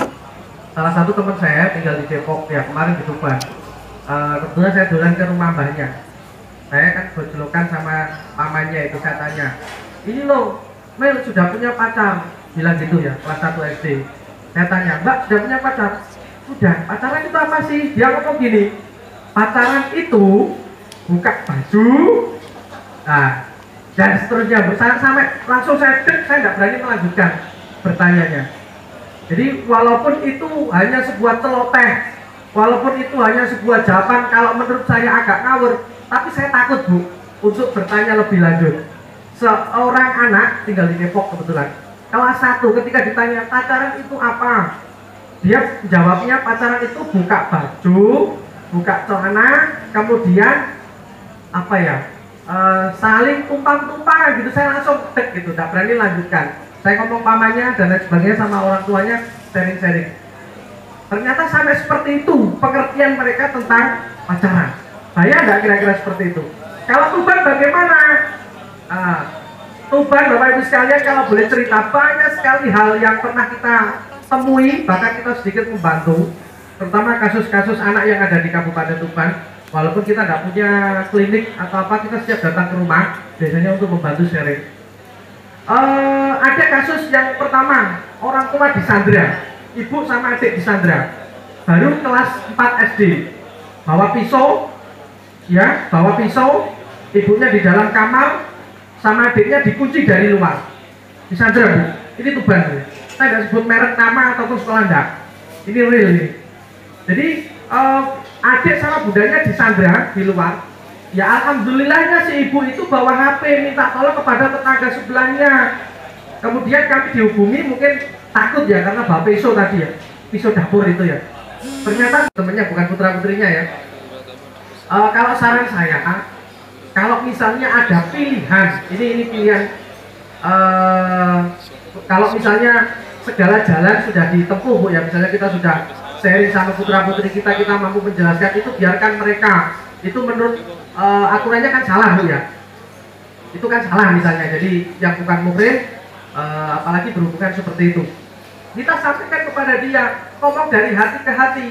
Salah satu teman saya tinggal di Depok, ya, kemarin di Tuban. Kebetulan saya dolan ke rumah mbahnya. Saya kan berjulukan sama mamanya, itu saya tanya, ini loh, Mel sudah punya pacar, bilang gitu, ya, kelas 1 SD. Saya tanya, Mbak sudah punya pacar? Sudah. Pacaran itu apa sih? Dia ngomong gini, pacaran itu buka baju, nah, dan seterusnya. Sampai langsung saya tidak berani melanjutkan bertanyanya. Jadi walaupun itu hanya sebuah celoteh, walaupun itu hanya sebuah jawaban kalau menurut saya agak ngawur, tapi saya takut, Bu. untuk bertanya lebih lanjut. Seorang anak tinggal di Depok kebetulan, kelas 1, ketika ditanya pacaran itu apa, dia jawabnya pacaran itu buka baju, buka celana, kemudian apa ya, saling tumpang-tumpang gitu. Saya langsung tek gitu, tidak berani lanjutkan. Saya ngomong pamannya dan lain sebagainya sama orang tuanya, sharing-sharing. Ternyata sampai seperti itu pengertian mereka tentang pacaran. Saya enggak kira-kira seperti itu. Kalau Tuban bagaimana? Tuban Bapak Ibu sekalian, kalau boleh cerita, banyak sekali hal yang pernah kita temui, bahkan kita sedikit membantu, terutama kasus-kasus anak yang ada di Kabupaten Tuban. Walaupun kita nggak punya klinik atau apa, kita siap datang ke rumah biasanya untuk membantu sharing. Ada kasus yang pertama, orang tua disandra, ibu sama adik disandra, baru kelas 4 SD, bawa pisau, ibunya di dalam kamar, sama adiknya dikunci dari luar, disandra Bu. Ini Tuban Bu. Saya nggak sebut merek nama ataupun sekolah enggak. Ini real ini. Jadi adik sama bundanya disandra di luar. Ya alhamdulillahnya si ibu itu bawa HP minta tolong kepada tetangga sebelahnya. Kemudian kami dihubungi, mungkin takut ya karena bawa pisau tadi ya, pisau dapur itu ya. Ternyata temennya bukan putra putrinya ya. Kalau saran saya, kalau misalnya ada pilihan, ini pilihan. Kalau misalnya segala jalan sudah ditempuh Bu ya, misalnya kita sudah sharing sama putra putri kita mampu menjelaskan, itu biarkan mereka. Itu menurut aturannya kan salah Bu ya. Itu kan salah misalnya. Jadi yang bukan muhrim apalagi berhubungan seperti itu. Kita sampaikan kepada dia, ngomong dari hati ke hati.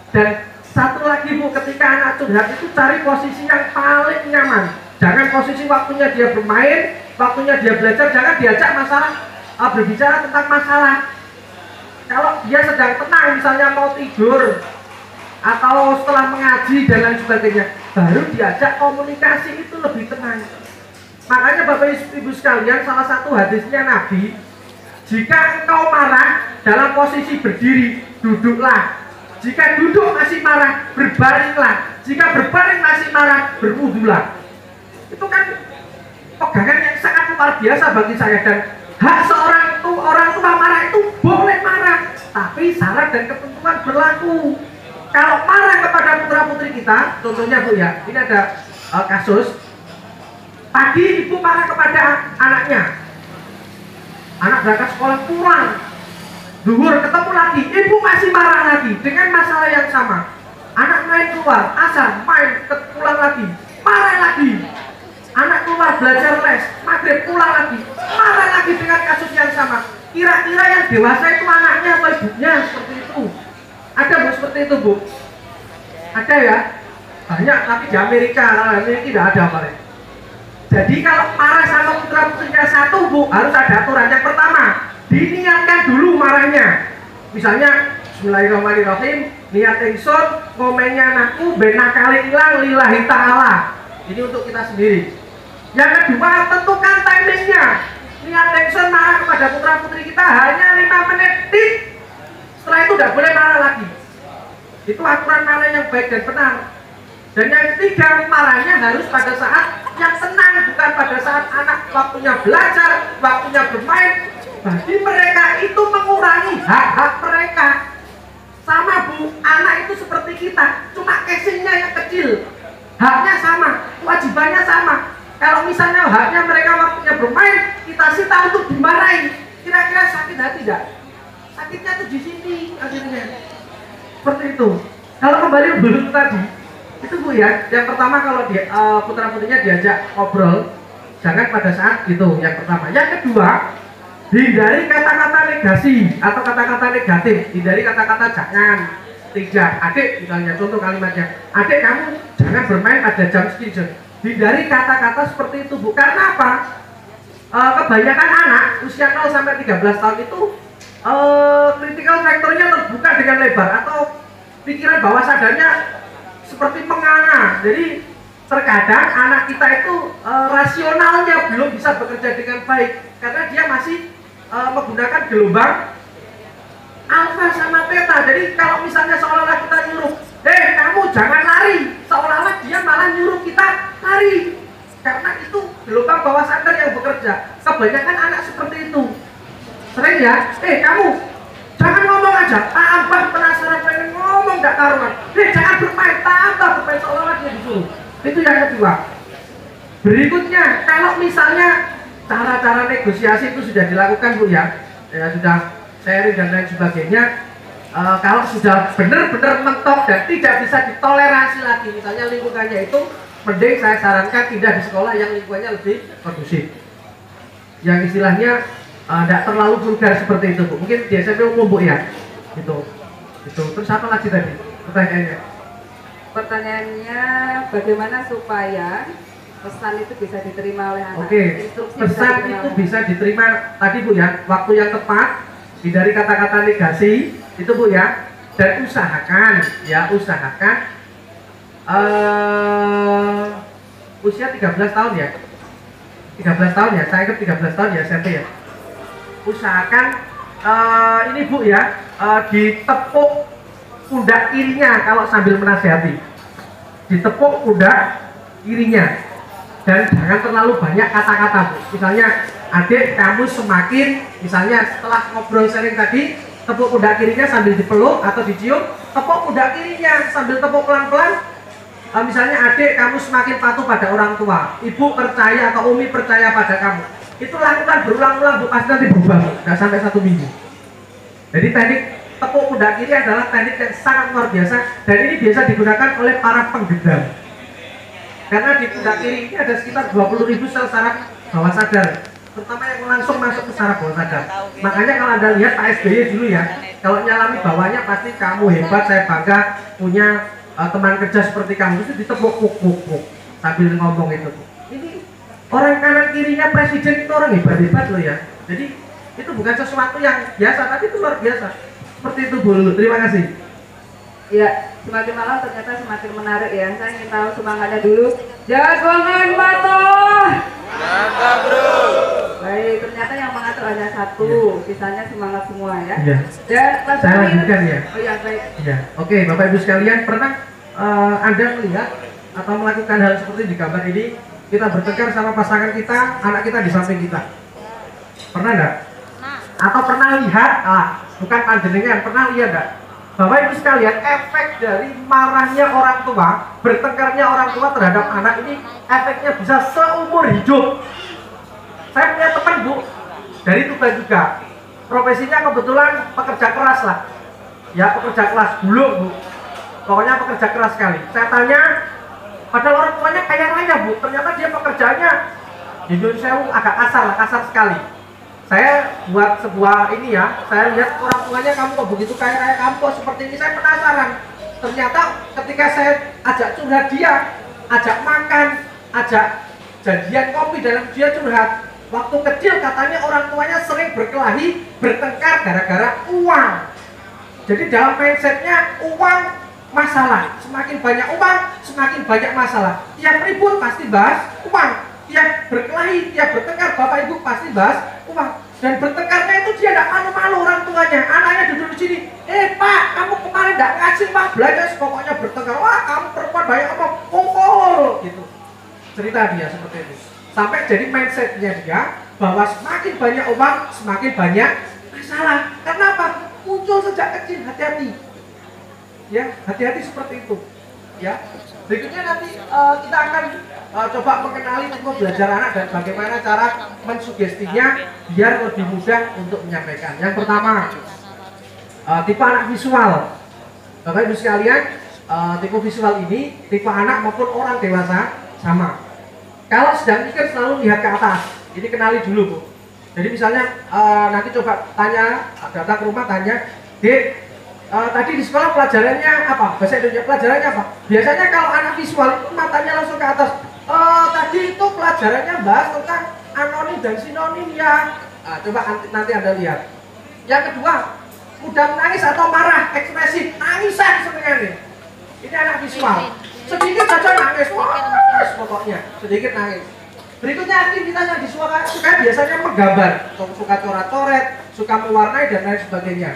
Dan satu lagi Bu, ketika anak curhat itu cari posisi yang paling nyaman. Jangan posisi waktunya dia bermain, waktunya dia belajar, jangan diajak masalah, berbicara tentang masalah. Kalau dia sedang tenang, misalnya mau tidur atau setelah mengaji dan lain sebagainya, baru diajak komunikasi, itu lebih tenang. Makanya Bapak Ibu sekalian, salah satu hadisnya Nabi, jika engkau marah dalam posisi berdiri, duduklah. Jika duduk masih marah, berbaringlah. Jika berbaring masih marah, berwudulah. Itu kan pegangan yang sangat luar biasa bagi saya. Dan hak seorang orang tua marah itu boleh marah, tapi syarat dan ketentuan berlaku. Kalau marah kepada putra putri kita, contohnya Bu ya, ini ada kasus pagi ibu marah kepada anaknya, anak berangkat sekolah pulang, duhur ketemu lagi, ibu masih marah lagi dengan masalah yang sama. Anak main keluar, asar main pulang lagi, marah lagi. Anak keluar belajar les, maghrib pulang lagi, marah lagi dengan kasus yang sama. Kira-kira yang dewasa itu anaknya atau ibunya seperti itu? Ada Bu seperti itu Bu? Ada ya? Banyak, tapi di Amerika tidak ada paling. Jadi kalau marah sama putra putrinya satu Bu, harus ada aturan. Yang pertama, diniatkan dulu marahnya. Misalnya Bismillahirrahmanirrahim, niat ingsun ngomennya anakku ben nakale ilang lillahi ta'ala. Ini untuk kita sendiri. Yang kedua, tentukan timingnya. Niat ingsun marah kepada putra putri kita hanya 5 menit. Setelah itu tidak boleh marah lagi. Itu aturan marah yang baik dan benar. Dan yang ketiga, marahnya harus pada saat yang tenang, bukan pada saat anak waktunya belajar, waktunya bermain. Bagi mereka itu mengurangi hak-hak mereka. Sama Bu, anak itu seperti kita, cuma casingnya yang kecil. Haknya sama, kewajibannya sama. Kalau misalnya haknya mereka waktunya bermain, kita sita untuk dimarahi. Kira-kira sakit hati tidak? Sakitnya tuh di sini akhirnya. Seperti itu. Kalau kembali belum tadi, itu Bu ya, yang pertama kalau dia putra putrinya diajak ngobrol, jangan pada saat itu. Yang pertama. Yang kedua, hindari kata-kata negasi atau kata-kata negatif. Hindari kata-kata jangan, tidak. Adik misalnya, contoh kalimatnya, adik kamu jangan bermain pada jam sekian. Hindari kata-kata seperti itu Bu. Karena apa? Kebanyakan anak usia 0 sampai 13 tahun itu critical factor-nya terbuka dengan lebar, atau pikiran bawah sadarnya seperti menganga. Jadi terkadang anak kita itu rasionalnya belum bisa bekerja dengan baik karena dia masih menggunakan gelombang alfa sama theta. Jadi kalau misalnya seolah-olah kita nyuruh, kamu jangan lari, seolah-olah dia malah nyuruh kita lari. karena itu gelombang bawah sadar yang bekerja. Kebanyakan anak seperti itu. Sering ya, kamu jangan ngomong aja, tambah penasaran pengen ngomong gak karuan. Jangan bermain, tambah bermain seolah-olah dia disuruh. Itu yang kedua. Berikutnya, kalau misalnya cara-cara negosiasi itu sudah dilakukan Bu ya, sudah sharing dan lain sebagainya. Kalau sudah benar-benar mentok dan tidak bisa ditoleransi lagi, misalnya lingkungannya itu, mending saya sarankan pindah di sekolah yang lingkungannya lebih kondusif, yang istilahnya tidak terlalu vulgar seperti itu Bu. Mungkin di SMP umum Bu ya, itu. Terus apa lagi tadi pertanyaannya? Pertanyaannya bagaimana supaya pesan itu bisa diterima oleh anak? Oke, pesan itu bisa diterima tadi Bu ya, waktu yang tepat, hindari kata-kata negasi itu Bu ya, dan usahakan usia 13 tahun ya, 13 tahun ya, saya ingat 13 tahun ya SMP ya. Usahakan ini Bu ya, ditepuk pundak kirinya kalau sambil menasihati, ditepuk pundak kirinya, dan jangan terlalu banyak kata-kata Bu. Misalnya, adik kamu semakin, misalnya setelah ngobrol sharing tadi, tepuk pundak kirinya sambil dipeluk atau dicium, tepuk pundak kirinya sambil tepuk pelan-pelan. Misalnya, adik kamu semakin patuh pada orang tua, ibu percaya atau umi percaya pada kamu. Itu lakukan berulang-ulang Bu, pasti nanti berubah Bu, nggak sampai 1 minggu. Jadi teknik tepuk pundak kiri adalah teknik yang sangat luar biasa, dan ini biasa digunakan oleh para penggendam. Karena di pundak kiri ini ada sekitar 20.000 sel saraf bawah sadar, terutama yang langsung masuk ke saraf bawah sadar. Makanya kalau Anda lihat Pak SBY dulu ya, kalau nyalami bawahnya pasti kamu hebat, saya bangga punya teman kerja seperti kamu, itu ditepuk puk sambil ngomong itu. Ini orang kanan kirinya presiden itu orang hebat-hebat loh ya. Jadi itu bukan sesuatu yang biasa, tapi itu luar biasa. Seperti itu Bu Lulu. Terima kasih. Ya, semakin malam ternyata semakin menarik ya. Saya ingin tahu semangatnya dulu. Jagongan patuh. Mantap bro. Baik, ternyata yang mengatur hanya satu, sisanya semangat semua ya. Iya. Dan Saya lanjutkan ya. Oh ya, baik. Ya, oke Bapak Ibu sekalian, pernah Anda melihat atau melakukan hal seperti di gambar ini? Kita bertengkar sama pasangan kita, anak kita di samping kita. Pernah enggak? Atau pernah lihat? Bukan panjenengan, pernah lihat enggak? Bapak Ibu sekalian, efek dari marahnya orang tua, bertengkarnya orang tua terhadap anak ini, efeknya bisa seumur hidup. Saya punya teman Bu, dari Tuban juga. Profesinya kebetulan pekerja keras lah. Ya, pekerja keras dulu Bu. Pokoknya pekerja keras sekali. Saya tanya, padahal orang tuanya kaya raya Bu, ternyata dia pekerjaannya di Indonesia agak kasar sekali. Saya buat sebuah ini ya, saya lihat orang tuanya, kamu kok begitu kaya raya, kamu kok seperti ini, saya penasaran. Ternyata ketika saya ajak curhat dia, ajak makan, ajak janjian kopi dalam dia curhat, waktu kecil katanya orang tuanya sering berkelahi, bertengkar gara-gara uang. Jadi dalam mindsetnya uang masalah, semakin banyak uang, semakin banyak masalah. Tiap ribut pasti bahas uang, tiap berkelahi, tiap bertengkar Bapak Ibu pasti bahas uang. Dan bertengkarnya itu dia tidak malu-malu orang tuanya. Anaknya duduk di sini, Pak, kamu kemarin tidak ngasih Pak belanja, pokoknya bertengkar. Wah, kamu perempuan banyak omong, kumpul gitu. Cerita dia seperti itu. Sampai jadi mindsetnya dia bahwa semakin banyak uang, semakin banyak masalah. Kenapa? Muncul sejak kecil, hati-hati. Ya, hati-hati seperti itu. Ya, berikutnya nanti kita akan coba mengenali tipe belajar anak dan bagaimana cara mensugestinya biar lebih mudah untuk menyampaikan. Yang pertama, tipe anak visual. Bapak Ibu sekalian, tipe visual ini tipe anak maupun orang dewasa sama. Kalau sedang mikir selalu lihat ke atas. Ini kenali dulu Bu. Jadi misalnya nanti coba tanya, datang ke rumah tanya, Dek, tadi di sekolah pelajarannya apa? Bahasa Indonesia pelajarannya apa? Biasanya kalau anak visual itu matanya langsung ke atas. Tadi itu pelajarannya bahas tentang anonim dan sinonim ya. Coba nanti Anda lihat. Yang kedua, mudah menangis atau marah, ekspresif, nangisan sebenarnya. Ini anak visual. Sedikit saja nangis, wah, pokoknya sedikit nangis. Berikutnya aktivitas yang suka biasanya menggambar, suka coret-coret, suka mewarnai dan lain sebagainya.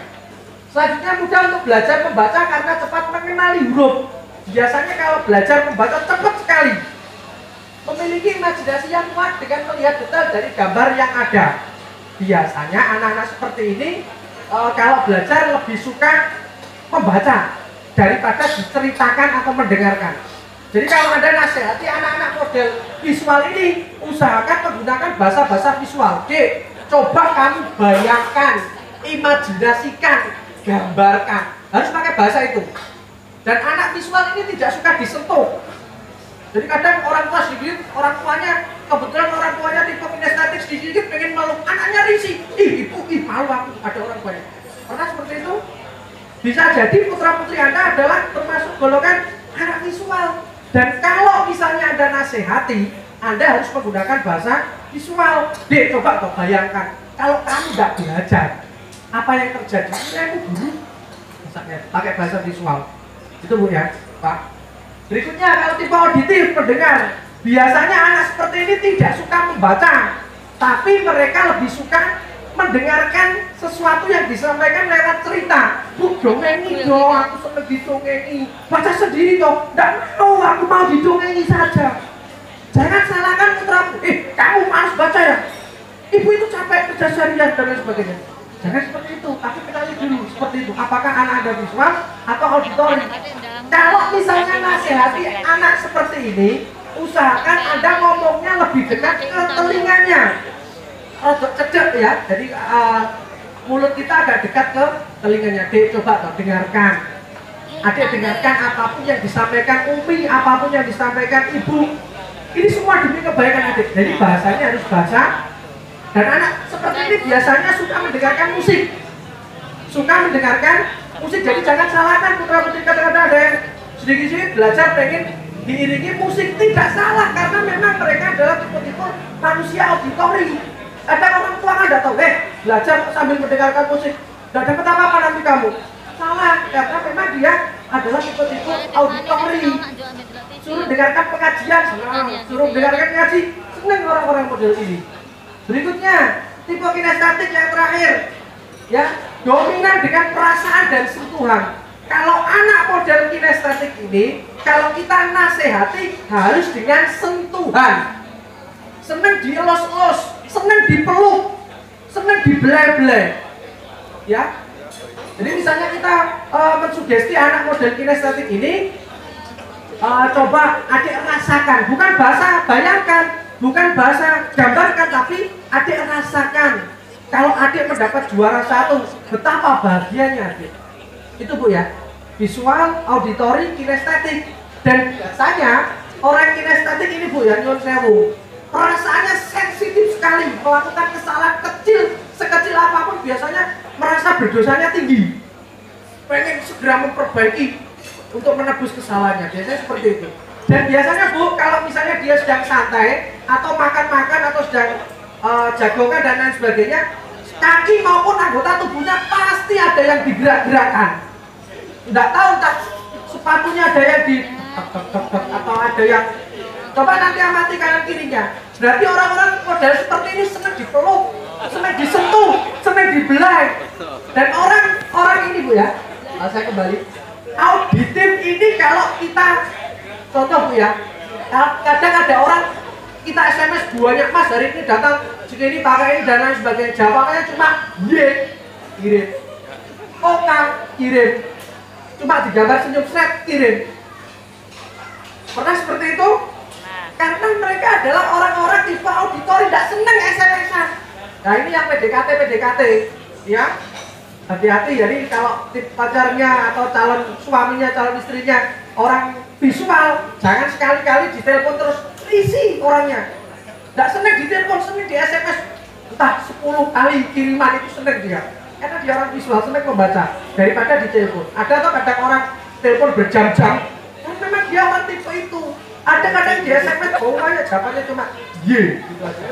Selanjutnya mudah untuk belajar membaca karena cepat mengenali huruf. Biasanya kalau belajar membaca cepat sekali. memiliki imajinasi yang kuat dengan melihat detail dari gambar yang ada. Biasanya anak-anak seperti ini kalau belajar lebih suka membaca daripada diceritakan atau mendengarkan. Jadi kalau Anda nasihati anak-anak model visual ini, usahakan menggunakan bahasa-bahasa visual. Dek, coba kamu bayangkan, imajinasikan, gambarkan. Harus pakai bahasa itu. Dan anak visual ini tidak suka disentuh. Jadi kadang orang tua sedikit, orang tuanya, kebetulan orang tuanya tipe kinestetik sedikit pengen meluk, anaknya risih. Ibu, malu aku ada orang tuanya. Pernah seperti itu? Bisa jadi putra-putri Anda adalah termasuk golongan anak visual. Dan kalau misalnya Anda nasihati, Anda harus menggunakan bahasa visual. Dek, coba kau bayangkan, kalau kamu nggak belajar, apa yang terjadi? Kamu guru, misalnya pakai bahasa visual. Itu Bu ya, Pak. Berikutnya kalau tipe auditif pendengar, biasanya anak seperti ini tidak suka membaca, tapi mereka lebih suka mendengarkan sesuatu yang disampaikan lewat cerita. Bu, dongengi dong, aku seneng didongengi. Baca sendiri dong, enggak mau, aku mau didongengi saja. Jangan salahkan putramu, kamu malas baca ya? Ibu itu capek kerja seharian dan lain sebagainya. Jangan seperti itu, tapi kenali dulu seperti itu. Apakah anak Anda visual atau auditori? Kalau misalnya nasihati anak seperti ini, usahakan Anda ngomongnya lebih dekat ke telinganya. Rodok cedek ya, jadi mulut kita agak dekat ke telinganya. Dek, coba toh dengarkan. Adik dengarkan apapun yang disampaikan Umi, apapun yang disampaikan Ibu. Ini semua demi kebaikan adik. Jadi bahasanya harus bahasa. Dan anak seperti ini biasanya suka mendengarkan musik. Suka mendengarkan musik. Jadi jangan salahkan putra-putri, kadang-kadang ada yang sedikit-sedikit belajar pengen diiringi musik. Tidak salah, karena memang mereka adalah tipe-tipe manusia auditori. Ada orang tua kan tidak tahu, belajar sambil mendengarkan musik, tidak dapat apa-apa nanti kamu. Salah, karena memang dia adalah tipe-tipe auditori. Suruh dengarkan pengajian, senang. Suruh dengarkan ngaji, senang orang-orang model ini. Berikutnya, tipe kinestetik yang terakhir, ya, dominan dengan perasaan dan sentuhan. Kalau anak model kinestetik ini, kalau kita nasihati harus dengan sentuhan. Senang dielus-elus, senang dipeluk, senang dibelai-belai, ya. Jadi misalnya kita mensugesti anak model kinestetik ini, coba adik rasakan, bukan bahasa bayangkan, bukan bahasa gambarkan, tapi adik rasakan. Kalau adik mendapat juara 1, betapa bahagianya adik. Itu Bu ya, visual, auditori, kinestetik. Dan biasanya orang kinestetik ini Bu ya, nyun sewu, perasaannya sensitif sekali, melakukan kesalahan kecil, sekecil apapun biasanya merasa berdosanya tinggi, pengen segera memperbaiki untuk menebus kesalahannya, biasanya seperti itu. Dan biasanya Bu, kalau misalnya dia sedang santai atau makan-makan atau sedang jagongan dan lain sebagainya, kaki maupun anggota tubuhnya pasti ada yang digerak-gerakkan. Tidak tahu entah sepatunya ada yang di atau ada yang, coba nanti amati kanan kirinya. Berarti orang-orang model seperti ini senang dipeluk, senang disentuh, senang dibelai. Dan orang ini Bu ya, saya kembali, auditif ini kalau kita contoh Bu ya, kadang ada orang kita SMS banyak, Mas hari ini datang segini pakai ini dan lain sebagainya, jawabannya cuma ye, kirim, oke, kirim, cuma digambar senyum seret, kirim. Pernah seperti itu? Karena mereka adalah orang-orang tipe auditori, tidak senang SMS-an. Nah ini yang PDKT ya, hati-hati. Jadi kalau pacarnya atau calon suaminya, calon istrinya orang visual, jangan sekali-kali ditelepon terus risih orangnya. Tidak senang ditelepon, senang di SMS, entah 10 kali kiriman itu senang dia. Karena dia orang visual, senang membaca daripada ditelepon. Ada atau kadang orang telepon berjam-jam, memang dia orang tipe itu. Ada kadang di SMS bawahnya jawabannya cuma ye gitu aja.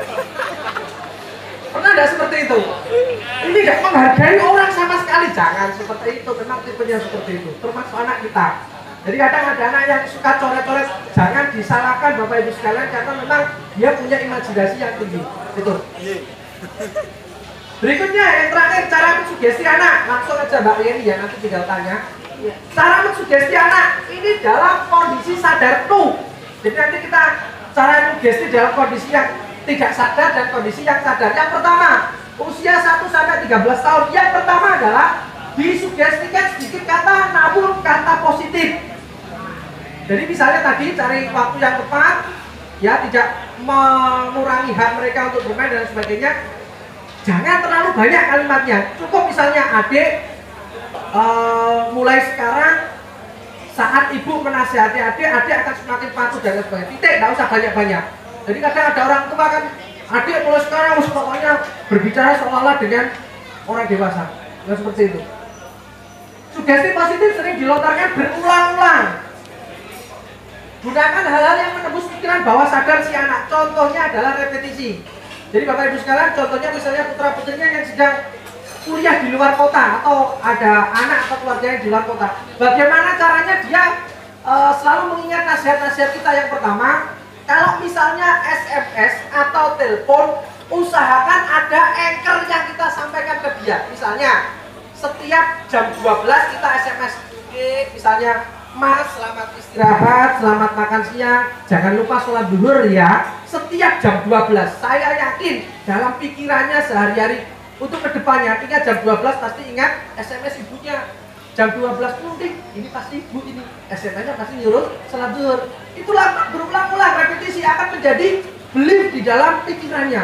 Pernah ada seperti itu? Ini tidak menghargai orang sama sekali. Jangan seperti itu, memang tipenya seperti itu, termasuk anak kita. Jadi kadang ada anak yang suka coret-coret, jangan disalahkan Bapak Ibu sekalian, karena memang dia punya imajinasi yang tinggi. Itu. Berikutnya yang terakhir, cara mensugesti anak. Langsung aja Mbak Yeni ya, nanti tinggal tanya. Cara mensugesti anak ini dalam kondisi sadar penuh. Jadi nanti kita cara sugesti dalam kondisi yang tidak sadar dan kondisi yang sadar. Yang pertama, usia 1 sampai 13 tahun. Yang pertama adalah disugestikan sedikit kata, namun kata positif. Jadi misalnya tadi cari waktu yang tepat, ya, tidak mengurangi hak mereka untuk bermain dan sebagainya. Jangan terlalu banyak kalimatnya. Cukup misalnya, adik, mulai sekarang saat ibu menasihati adik, adik akan semakin patuh dan sebagainya. Titik, nggak usah banyak-banyak. Jadi kadang ada orang tua kan, adik mulai sekarang harus pokoknya berbicara seolah-olah dengan orang dewasa. Nggak seperti itu. Sugesti positif sering dilontarkan berulang-ulang. Gunakan hal-hal yang menembus pikiran bawah sadar si anak. Contohnya adalah repetisi. Jadi Bapak Ibu sekalian, contohnya misalnya putra putrinya yang sedang kuliah di luar kota atau ada anak atau keluarganya di luar kota. Bagaimana caranya dia selalu mengingat nasihat-nasihat kita. Yang pertama, kalau misalnya SMS atau telepon, usahakan ada anchor yang kita sampaikan ke dia. Misalnya, setiap jam 12 kita SMS, misalnya, Mas, selamat istirahat, selamat makan siang, jangan lupa sholat duhur ya. Setiap jam 12, saya yakin dalam pikirannya sehari-hari untuk kedepannya, ingat jam 12 pasti ingat SMS ibunya. Jam 12 penting, ini pasti ibu ini. SMS-nya pasti nyuruh sholat duhur. Itulah berulang-ulang repetisi akan menjadi belief di dalam pikirannya.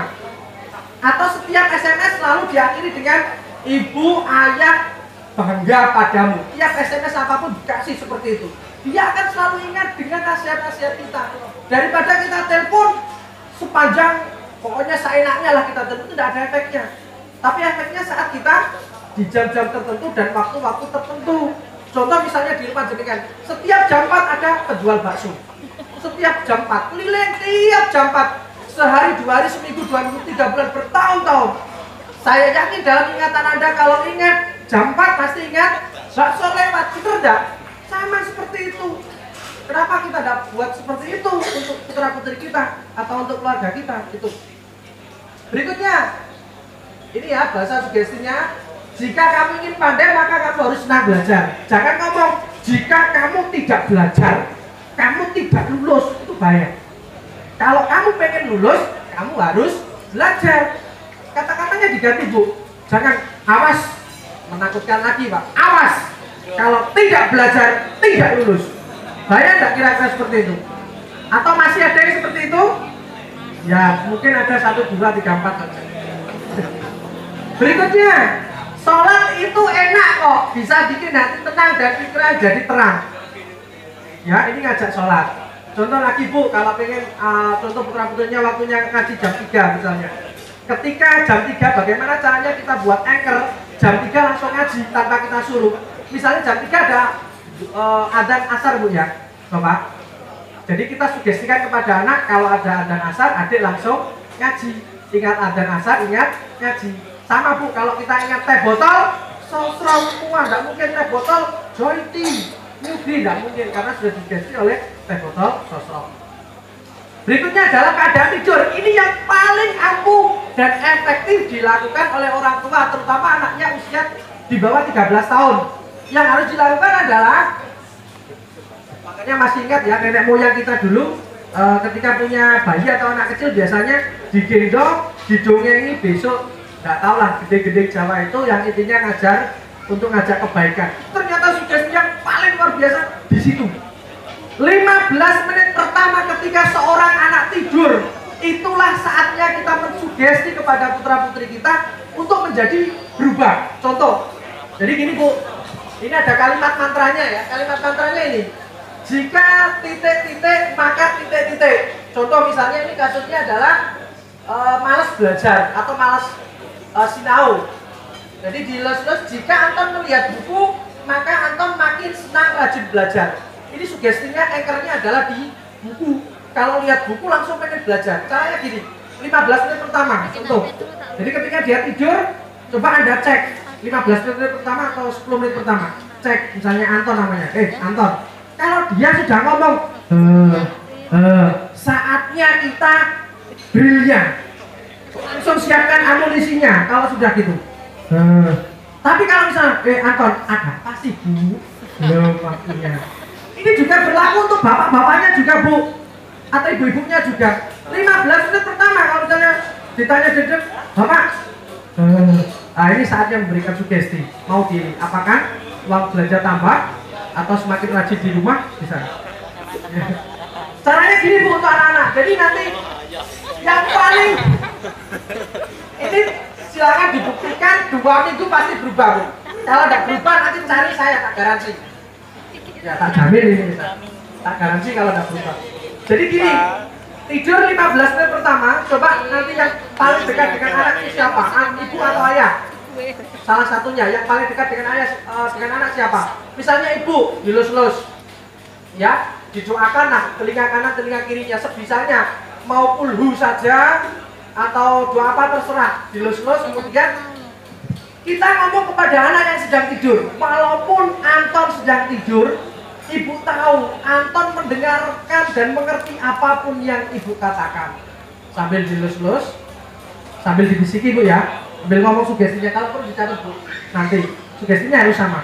Atau setiap SMS selalu diakhiri dengan ibu, ayah, bangga padamu. Tiap SMS apapun dikasih seperti itu. Dia akan selalu ingat dengan nasihat-nasihat kita. Daripada kita telepon sepanjang, pokoknya seenaknya lah kita telepon, itu tidak ada efeknya. Tapi efeknya saat kita di jam-jam tertentu dan waktu-waktu tertentu. Contoh misalnya di rumah jenengan, setiap jam 4 ada penjual bakso. Setiap jam 4, keliling tiap jam 4. Sehari, 2 hari, seminggu, 2 minggu, 3 bulan, bertahun-tahun. Saya yakin dalam ingatan Anda, kalau ingat jam 4 pasti ingat bakso lewat, betul enggak? Sama seperti itu. Kenapa kita tidak buat seperti itu untuk putra-putri kita atau untuk keluarga kita? Itu. Berikutnya, ini ya bahasa sugestinya. Jika kamu ingin pandai, maka kamu harus senang belajar. Jangan ngomong, jika kamu tidak belajar, kamu tidak lulus. Itu bahaya. Kalau kamu pengen lulus, kamu harus belajar. Kata-katanya diganti, Bu. Jangan, awas. Menakutkan lagi, Pak. Awas. Kalau tidak belajar, tidak lulus. Bahaya enggak kira-kira seperti itu? Atau masih ada yang seperti itu? Ya, mungkin ada 1, 2, 3, 4 saja. Berikutnya, sholat itu enak kok, bisa bikin hati tenang dan pikiran jadi terang. Ya, ini ngajak sholat. Contoh lagi, Bu, kalau pengen contoh putra-putrinya waktunya ngaji jam 3 misalnya. Ketika jam 3, bagaimana caranya kita buat anchor jam 3 langsung ngaji tanpa kita suruh. Misalnya jam 3 ada adzan asar, Bu ya, Bapak. Jadi kita sugestikan kepada anak, kalau ada adzan asar, adik langsung ngaji. Ingat adzan asar, ingat ngaji. Sama, Bu, kalau kita ingat teh botol, sosro semua, nggak mungkin teh botol Joy Tea, Newbie, nggak mungkin karena sudah digesti oleh teh botol sosro. Berikutnya adalah keadaan tidur. Ini yang paling ampuh dan efektif dilakukan oleh orang tua, terutama anaknya usia di bawah 13 tahun. Yang harus dilakukan adalah, makanya masih ingat ya nenek moyang kita dulu ketika punya bayi atau anak kecil biasanya digendong, didongengi, besok nggak tahu lah gede-gede Jawa itu yang intinya ngajar untuk ngajak kebaikan. Ternyata sugesti yang paling luar biasa di situ. 15 menit pertama ketika seorang anak tidur, itulah saatnya kita mensugesti kepada putra-putri kita untuk menjadi berubah. Contoh, jadi gini, Bu, ini ada kalimat mantranya ya. Kalimat mantranya ini, jika titik-titik maka titik-titik. Contoh misalnya ini kasusnya adalah malas belajar atau malas sinau. Jadi dilus-lus, jika Anton melihat buku, maka Anton makin senang rajin belajar. Ini sugestinya, anchornya adalah di buku. Kalau lihat buku langsung pengen belajar. Caranya gini, 15 menit pertama, contoh. Jadi ketika dia tidur, coba Anda cek 15 menit pertama atau 10 menit pertama. Cek, misalnya Anton namanya. Anton, kalau dia sudah ngomong saatnya kita brilian, langsung siapkan amunisinya kalau sudah gitu. Tapi kalau misalnya Anton, ada apa sih, Bu? Belum waktunya. Ini juga berlaku untuk bapak-bapaknya juga, Bu. atau ibu-ibunya juga. 15 menit pertama kalau misalnya ditanya dedek, Bapak, nah ini saatnya memberikan sugesti. Mau diapakan? Uang belanja tambah atau semakin rajin di rumah bisa. Caranya gini Bu untuk anak-anak. Jadi nanti yang paling ini silakan dibuktikan 2 minggu pasti berubah Bu. Kalau tidak berubah nanti cari saya, tak garansi. Ya tak jamin ini, tak garansi kalau tidak berubah. Jadi gini, tidur 15 menit pertama, coba nanti yang paling dekat dengan anak itu siapa? Ibu atau ayah? Salah satunya yang paling dekat dengan ayah dengan anak siapa? Misalnya ibu, dilus-lus, ya, didoakan nah telinga kanan, telinga kirinya sebisanya, mau kulhu saja atau doa apa terserah, dilus-lus. Kemudian kita ngomong kepada anak yang sedang tidur, walaupun Anton sedang tidur, ibu tahu Anton mendengarkan dan mengerti apapun yang ibu katakan. Sambil dilus-lus, sambil dibisiki Bu ya, sambil ngomong sugestinya, kalau perlu dicatat Bu. Nanti sugestinya harus sama.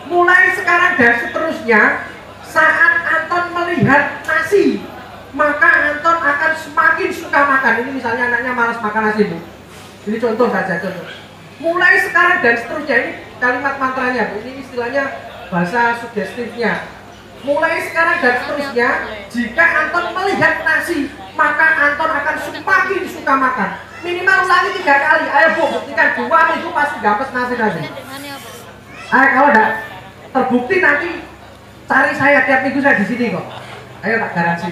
Mulai sekarang dan seterusnya, saat Anton melihat nasi, maka Anton akan semakin suka makan. Ini misalnya anaknya malas makan nasi Bu. Ini contoh saja, contoh. Mulai sekarang dan seterusnya, ini kalimat mantranya Bu. Ini istilahnya bahasa sugestifnya. Mulai sekarang dan seterusnya, jika Anton melihat nasi, maka Anton akan semakin suka makan. Minimal ulangi 3 kali. Ayo Bu, buktikan 2 minggu pasti gapes nasi-nasi. Ayo kalau enggak terbukti nanti cari saya, tiap minggu saya di sini kok. Ayo tak garansi.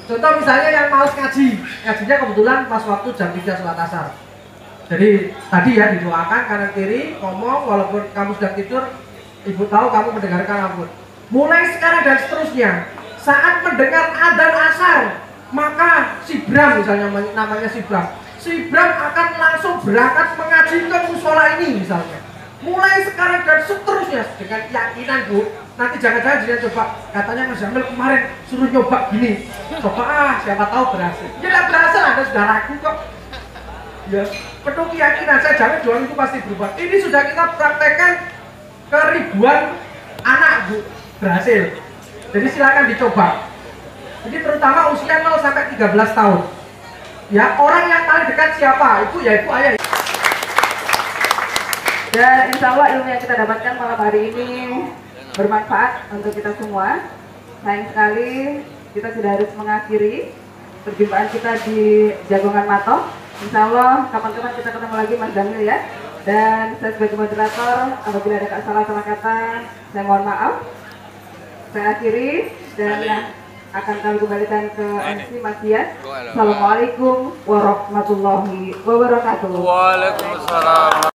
Contoh misalnya yang males ngaji, ngajinya kebetulan pas waktu jam 3 sholat asar. Jadi tadi ya didoakan kanan kiri, ngomong walaupun kamu sedang tidur, ibu tahu kamu mendengarkan ampun. Mulai sekarang dan seterusnya, saat mendengar adzan asar, maka si Bram misalnya namanya si Bram akan langsung berangkat mengaji ke musola ini misalnya. Mulai sekarang dan seterusnya dengan keyakinan Bu. Nanti jangan-jangan dia coba, katanya Mas Jamil kemarin suruh nyoba gini, coba siapa tahu berhasil. Ya tidak berhasil, Anda sudah ragu kok. Ya, penuh keyakinan, saya jamin 2 minggu pasti berubah. Ini sudah kita praktekkan ke ribuan anak Bu, berhasil. Jadi silakan dicoba. Jadi terutama usia 0 sampai 13 tahun. Ya, orang yang paling dekat siapa? Ibu ya ibu, ayah. Dan insya Allah ilmu yang kita dapatkan malam hari ini bermanfaat untuk kita semua. Sayang sekali kita sudah harus mengakhiri perjumpaan kita di Jagongan Matok. Insya Allah kapan-kapan kita ketemu lagi Mas Jamil ya. Dan saya sebagai moderator, apabila ada salah-salah kata, saya mohon maaf. Saya akhiri dan akan kami kembalikan ke MC Mas Dian. Assalamualaikum warahmatullahi wabarakatuh. Waalaikumsalam.